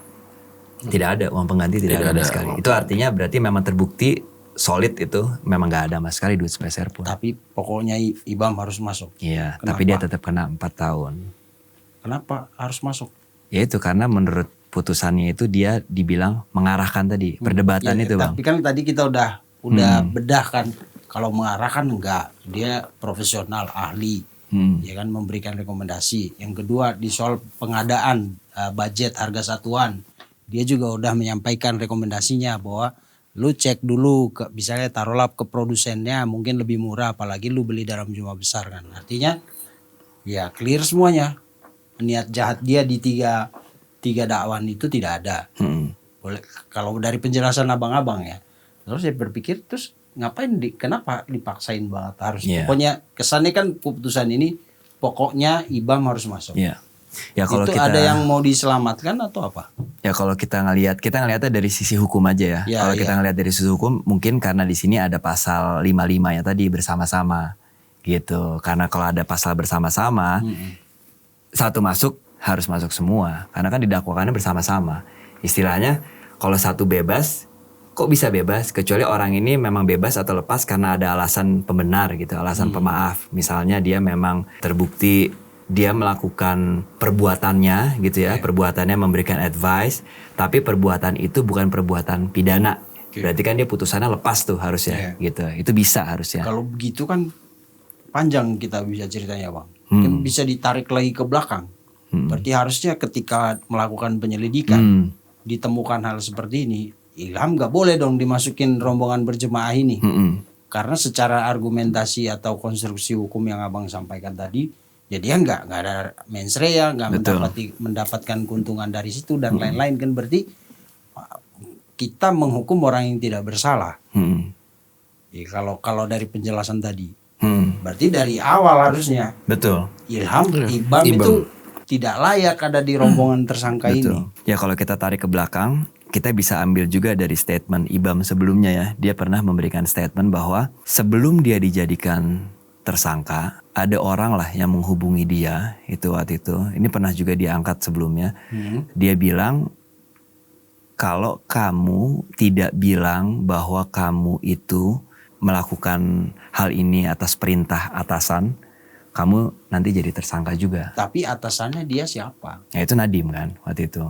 Speaker 1: Tidak ada uang pengganti, tidak ada sama sekali. Itu artinya berarti memang terbukti solid itu memang gak ada sama sekali duit sepeser pun.
Speaker 3: Tapi pokoknya IBAM harus masuk.
Speaker 1: Iya,
Speaker 3: Kenapa?
Speaker 1: tapi dia tetap kena 4 tahun.
Speaker 3: Kenapa harus masuk?
Speaker 1: Ya itu karena menurut putusannya itu dia dibilang mengarahkan tadi perdebatan itu Bang.
Speaker 3: Tapi kan tadi kita udah bedah kan, kalau mengarahkan enggak, dia profesional ahli, ya kan, memberikan rekomendasi. Yang kedua di soal pengadaan budget harga satuan, dia juga udah menyampaikan rekomendasinya bahwa lu cek dulu ke, misalnya taruhlah ke produsennya mungkin lebih murah, apalagi lu beli dalam jumlah besar kan. Artinya ya clear semuanya. Niat jahat dia di tiga dakwaan itu tidak ada. Boleh kalau dari penjelasan abang-abang ya. Terus saya berpikir terus ngapain kenapa dipaksain banget harus. Pokoknya kesannya kan keputusan ini pokoknya IBAM harus masuk.
Speaker 1: Ya kalau
Speaker 3: itu
Speaker 1: kita
Speaker 3: ada yang mau diselamatkan atau apa?
Speaker 1: Ya kalau kita ngelihatnya dari sisi hukum aja ya. Kalau kita ngelihat dari sisi hukum mungkin karena di sini ada pasal 55 ya tadi bersama-sama gitu. Karena kalau ada pasal bersama-sama satu masuk harus masuk semua karena kan didakwakannya bersama-sama. Istilahnya kalau satu bebas, kok bisa bebas kecuali orang ini memang bebas atau lepas karena ada alasan pembenar gitu, alasan pemaaf. Misalnya dia memang terbukti dia melakukan perbuatannya gitu ya, perbuatannya memberikan advice, tapi perbuatan itu bukan perbuatan pidana. Berarti kan dia putusannya lepas tuh harusnya gitu. Itu bisa harusnya.
Speaker 3: Kalau begitu kan panjang kita bisa ceritanya Bang. Kan bisa ditarik lagi ke belakang. Berarti harusnya ketika melakukan penyelidikan ditemukan hal seperti ini, Ilham gak boleh dong dimasukin rombongan berjemaah ini. Karena secara argumentasi atau konstruksi hukum yang abang sampaikan tadi, ya dia nggak ada mens rea, nggak mendapatkan keuntungan dari situ dan lain-lain kan, berarti kita menghukum orang yang tidak bersalah. Ya, kalau dari penjelasan tadi, berarti dari awal harusnya IBAM itu tidak layak ada di rombongan tersangka ini.
Speaker 1: Ya kalau kita tarik ke belakang, kita bisa ambil juga dari statement IBAM sebelumnya ya. Dia pernah memberikan statement bahwa sebelum dia dijadikan tersangka, ada orang lah yang menghubungi dia itu waktu itu. Ini pernah juga diangkat sebelumnya. Dia bilang, kalau kamu tidak bilang bahwa kamu itu melakukan hal ini atas perintah atasan, kamu nanti jadi tersangka juga.
Speaker 3: Tapi atasannya dia siapa?
Speaker 1: Ya itu Nadiem kan waktu itu.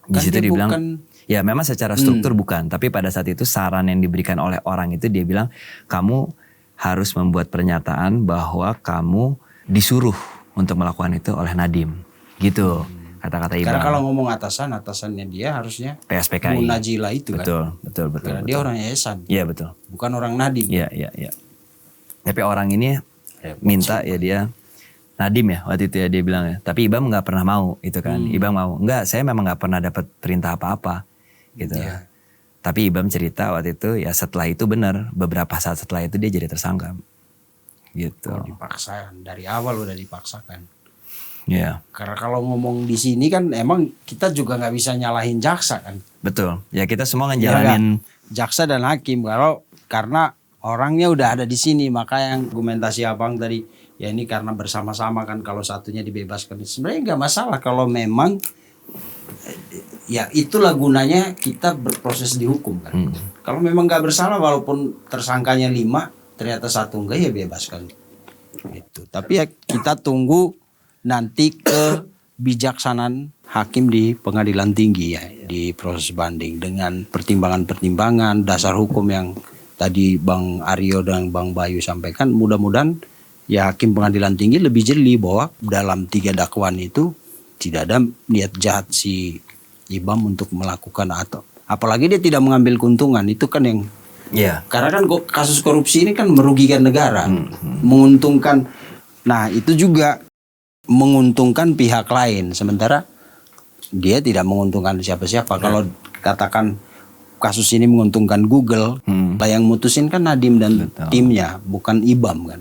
Speaker 1: Di situ dibilang, ya memang secara struktur bukan, tapi pada saat itu saran yang diberikan oleh orang itu dia bilang, kamu harus membuat pernyataan bahwa kamu disuruh untuk melakukan itu oleh Nadiem. Gitu kata-kata IBAM.
Speaker 3: Karena kalau ngomong atasannya dia harusnya
Speaker 1: PSPKI.
Speaker 3: Munajila itu kan.
Speaker 1: Betul.
Speaker 3: Karena dia orang yayasan.
Speaker 1: Iya betul.
Speaker 3: Bukan orang Nadiem.
Speaker 1: Iya. Tapi orang ini minta ya dia Nadiem ya waktu itu ya dia bilang ya. Tapi IBAM nggak pernah mau itu kan. IBAM mau. Enggak, saya memang nggak pernah dapat perintah apa-apa gitu. Tapi IBAM cerita waktu itu ya setelah itu benar, beberapa saat setelah itu dia jadi tersangka. Gitu.
Speaker 3: Dipaksa, dari awal udah dipaksakan.
Speaker 1: Iya.
Speaker 3: Karena kalau ngomong di sini kan emang kita juga nggak bisa nyalahin jaksa kan.
Speaker 1: Betul. Ya kita semua ngejalanin
Speaker 3: jaksa dan hakim karena orangnya udah ada di sini, maka yang argumentasi abang tadi ya ini karena bersama-sama kan, kalau satunya dibebaskan sebenarnya nggak masalah kalau memang ya itulah gunanya kita berproses di hukum kan. Kalau memang nggak bersalah walaupun tersangkanya 5 ternyata satu enggak ya bebaskan itu. Tapi ya kita tunggu nanti kebijaksanaan hakim di pengadilan tinggi ya di proses banding dengan pertimbangan-pertimbangan dasar hukum yang tadi Bang Aryo dan Bang Bayu sampaikan. Mudah-mudahan ya hakim pengadilan tinggi lebih jeli bahwa dalam 3 dakwaan itu tidak ada niat jahat si IBAM untuk melakukan atau apalagi dia tidak mengambil keuntungan, itu kan yang karena kan kasus korupsi ini kan merugikan negara, menguntungkan. Nah itu juga menguntungkan pihak lain, sementara dia tidak menguntungkan siapa-siapa. Kalau katakan kasus ini menguntungkan Google, lah yang mutusin kan Nadiem dan timnya, bukan IBAM kan.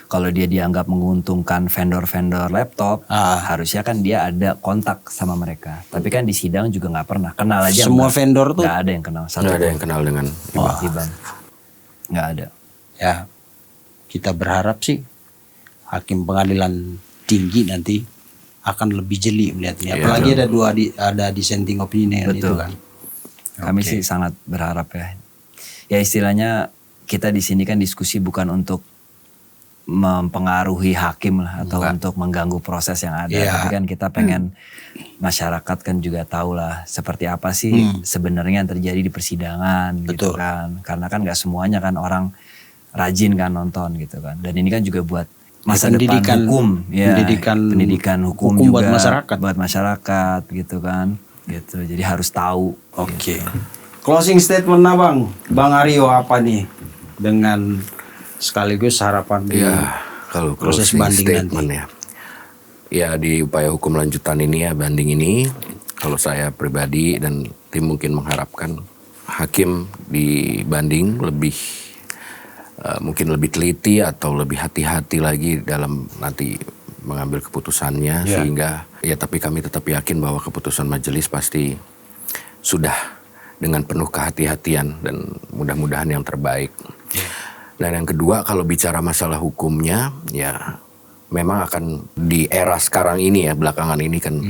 Speaker 1: Kalau dia dianggap menguntungkan vendor-vendor laptop, harusnya kan dia ada kontak sama mereka. Tapi kan di sidang juga nggak pernah kenal aja.
Speaker 3: Semua vendor tuh
Speaker 1: nggak ada yang kenal.
Speaker 2: Nggak ada yang kenal dengan
Speaker 1: Ibam. Nggak ada.
Speaker 3: Ya, kita berharap sih hakim pengadilan tinggi nanti akan lebih jeli melihatnya. Apalagi ada dissenting opinion itu kan.
Speaker 1: Kami sih sangat berharap ya. Ya istilahnya kita di sini kan diskusi bukan untuk mempengaruhi hakim lah atau untuk mengganggu proses yang ada. Tapi kan kita pengen masyarakat kan juga tahu lah seperti apa sih sebenarnya yang terjadi di persidangan gitu kan. Karena kan nggak semuanya kan orang rajin kan nonton gitu kan. Dan ini kan juga buat masa depan hukum, pendidikan hukum juga buat masyarakat gitu kan. Gitu. Jadi harus tahu.
Speaker 3: Oke. Closing statement Bang Aryo apa nih dengan sekaligus harapan
Speaker 2: kalau
Speaker 3: proses banding
Speaker 2: statement nanti. Ya di upaya hukum lanjutan ini ya, banding ini, kalau saya pribadi dan tim mungkin mengharapkan hakim di banding lebih mungkin lebih teliti atau lebih hati-hati lagi dalam nanti mengambil keputusannya sehingga tapi kami tetap yakin bahwa keputusan majelis pasti sudah dengan penuh kehati-hatian dan mudah-mudahan yang terbaik. Dan yang kedua, kalau bicara masalah hukumnya, ya memang akan di era sekarang ini ya, belakangan ini kan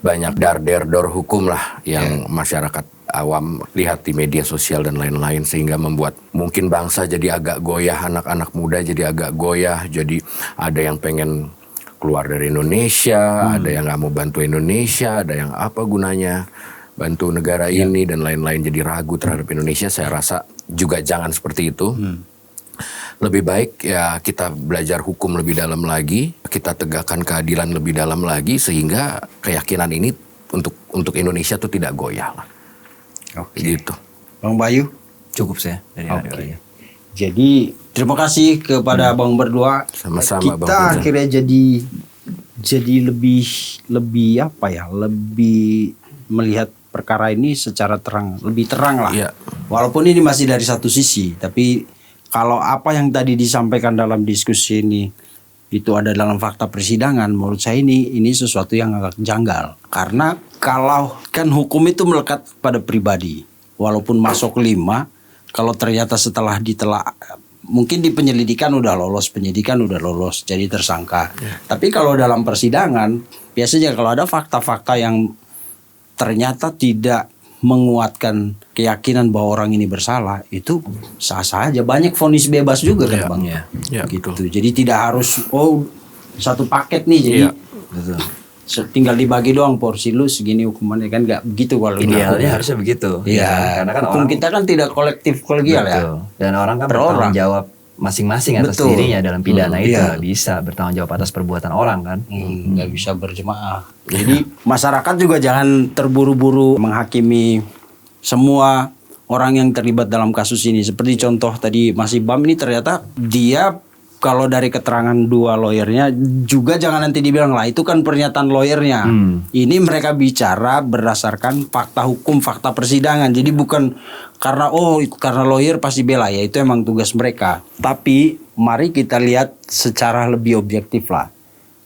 Speaker 2: banyak dar-der-dor hukum lah yang masyarakat awam lihat di media sosial dan lain-lain, sehingga membuat mungkin bangsa jadi agak goyah, anak-anak muda jadi agak goyah, jadi ada yang pengen keluar dari Indonesia, ada yang nggak mau bantu Indonesia, ada yang apa gunanya bantu negara ini dan lain-lain, jadi ragu terhadap Indonesia. Saya rasa juga jangan seperti itu. Lebih baik ya kita belajar hukum lebih dalam lagi, kita tegakkan keadilan lebih dalam lagi sehingga keyakinan ini untuk Indonesia tuh tidak goyah lah. Gitu.
Speaker 3: Bang Bayu,
Speaker 1: cukup saya dari
Speaker 3: Jadi terima kasih kepada Bang berdua.
Speaker 2: Sama-sama,
Speaker 3: kita Bang akhirnya jadi lebih apa ya? Lebih melihat perkara ini secara lebih terang lah. Walaupun ini masih dari satu sisi, tapi kalau apa yang tadi disampaikan dalam diskusi ini itu ada dalam fakta persidangan, menurut saya ini sesuatu yang agak janggal. Karena kalau kan hukum itu melekat pada pribadi, walaupun masuk 5, kalau ternyata setelah ditelaah, mungkin di penyelidikan udah lolos, jadi tersangka. Tapi kalau dalam persidangan, biasanya kalau ada fakta-fakta yang ternyata tidak menguatkan keyakinan bahwa orang ini bersalah, itu sah-sah aja. Banyak vonis bebas juga kan Bang. Gitu. Jadi tidak harus satu paket nih, jadi tinggal dibagi doang porsi lu segini hukumannya, kan nggak begitu kalau
Speaker 1: idealnya harusnya begitu.
Speaker 3: Karena kan hukum kita kan tidak kolektif kolegial ya.
Speaker 1: Dan orang kan bertanggung jawab masing-masing atas dirinya dalam pidana itu nggak bisa bertanggung jawab atas perbuatan orang kan.
Speaker 3: Nggak bisa berjemaah. Jadi masyarakat juga jangan terburu-buru menghakimi semua orang yang terlibat dalam kasus ini. Seperti contoh tadi Mas Ibam ini, ternyata dia kalau dari keterangan 2 lawyernya juga jangan nanti dibilang lah itu kan pernyataan lawyernya. Ini mereka bicara berdasarkan fakta hukum, fakta persidangan. Jadi bukan karena karena lawyer pasti bela, ya itu emang tugas mereka. Tapi mari kita lihat secara lebih objektif lah.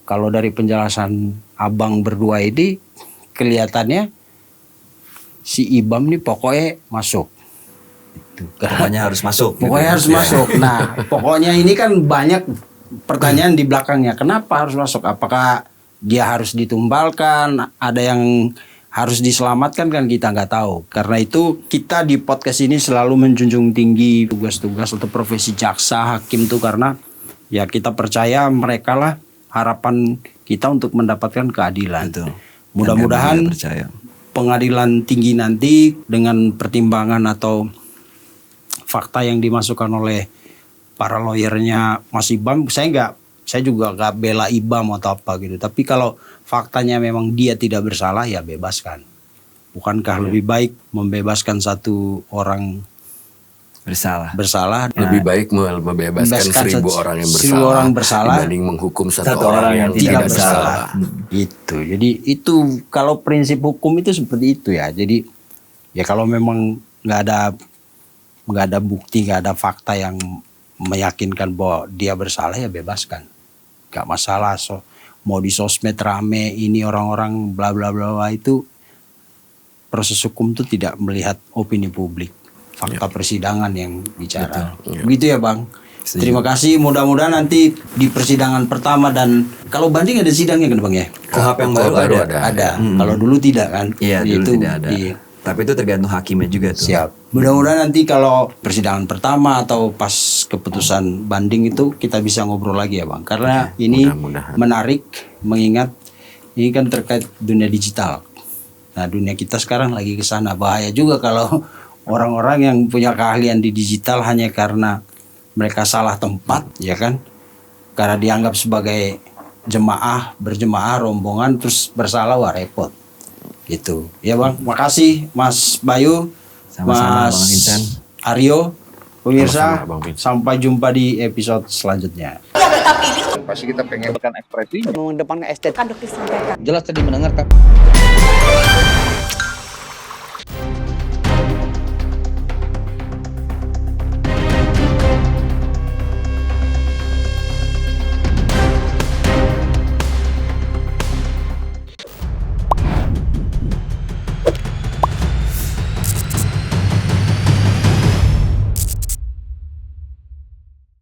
Speaker 3: Kalau dari penjelasan abang berdua ini kelihatannya si Ibam nih pokoknya masuk.
Speaker 1: Pokoknya harus masuk.
Speaker 3: Pokoknya harus masuk. Nah, pokoknya ini kan banyak pertanyaan di belakangnya. Kenapa harus masuk? Apakah dia harus ditumbalkan? Ada yang harus diselamatkan, kan kita nggak tahu. Karena itu kita di podcast ini selalu menjunjung tinggi tugas-tugas atau profesi jaksa, hakim tuh, karena ya kita percaya mereka lah harapan kita untuk mendapatkan keadilan. Mudah-mudahan pengadilan tinggi nanti dengan pertimbangan atau fakta yang dimasukkan oleh para lawyernya Mas Ibam, saya juga nggak bela Ibam atau apa gitu. Tapi kalau faktanya memang dia tidak bersalah, ya bebaskan. Bukankah lebih baik membebaskan satu orang bersalah
Speaker 2: lebih baik membebaskan 1000 orang yang bersalah dibanding menghukum satu orang yang tidak bersalah.
Speaker 3: Itu. Jadi itu kalau prinsip hukum itu seperti itu ya. Jadi ya kalau memang nggak ada bukti, nggak ada fakta yang meyakinkan bahwa dia bersalah ya bebaskan, gak masalah. Mau di sosmed rame ini orang-orang bla bla bla itu, proses hukum itu tidak melihat opini publik, fakta persidangan yang bicara. Begitu ya Bang.
Speaker 1: Setuju.
Speaker 3: Terima kasih, mudah-mudahan nanti di persidangan pertama dan kalau banding ada sidangnya kan Bang ya?
Speaker 1: KUHP yang baru ada.
Speaker 3: Kalau dulu tidak kan?
Speaker 1: Iya, dulu
Speaker 3: Itu
Speaker 1: tidak ada. Tapi itu tergantung hakimnya juga tuh.
Speaker 3: Siap. Mudah-mudahan nanti kalau persidangan pertama atau pas keputusan banding itu kita bisa ngobrol lagi ya Bang. Karena ini
Speaker 2: mudah-mudahan.
Speaker 3: menarik mengingat ini kan terkait dunia digital. Nah, dunia kita sekarang lagi ke sana. Bahaya juga kalau orang-orang yang punya keahlian di digital hanya karena mereka salah tempat, ya kan? Karena dianggap sebagai berjemaah rombongan terus bersalah, wah repot. Gitu. Ya Bang, makasih Mas Bayu,
Speaker 1: Sama-sama,
Speaker 3: Mas
Speaker 1: Bang Vincent.
Speaker 3: Aryo. Pemirsa,
Speaker 2: Sama-sama, Bang Vincent.
Speaker 3: sampai jumpa di episode selanjutnya.
Speaker 4: Pasti kita pengen mengekspresinya.
Speaker 5: mengedepankan estetika.
Speaker 4: Jelas tadi mendengarkan.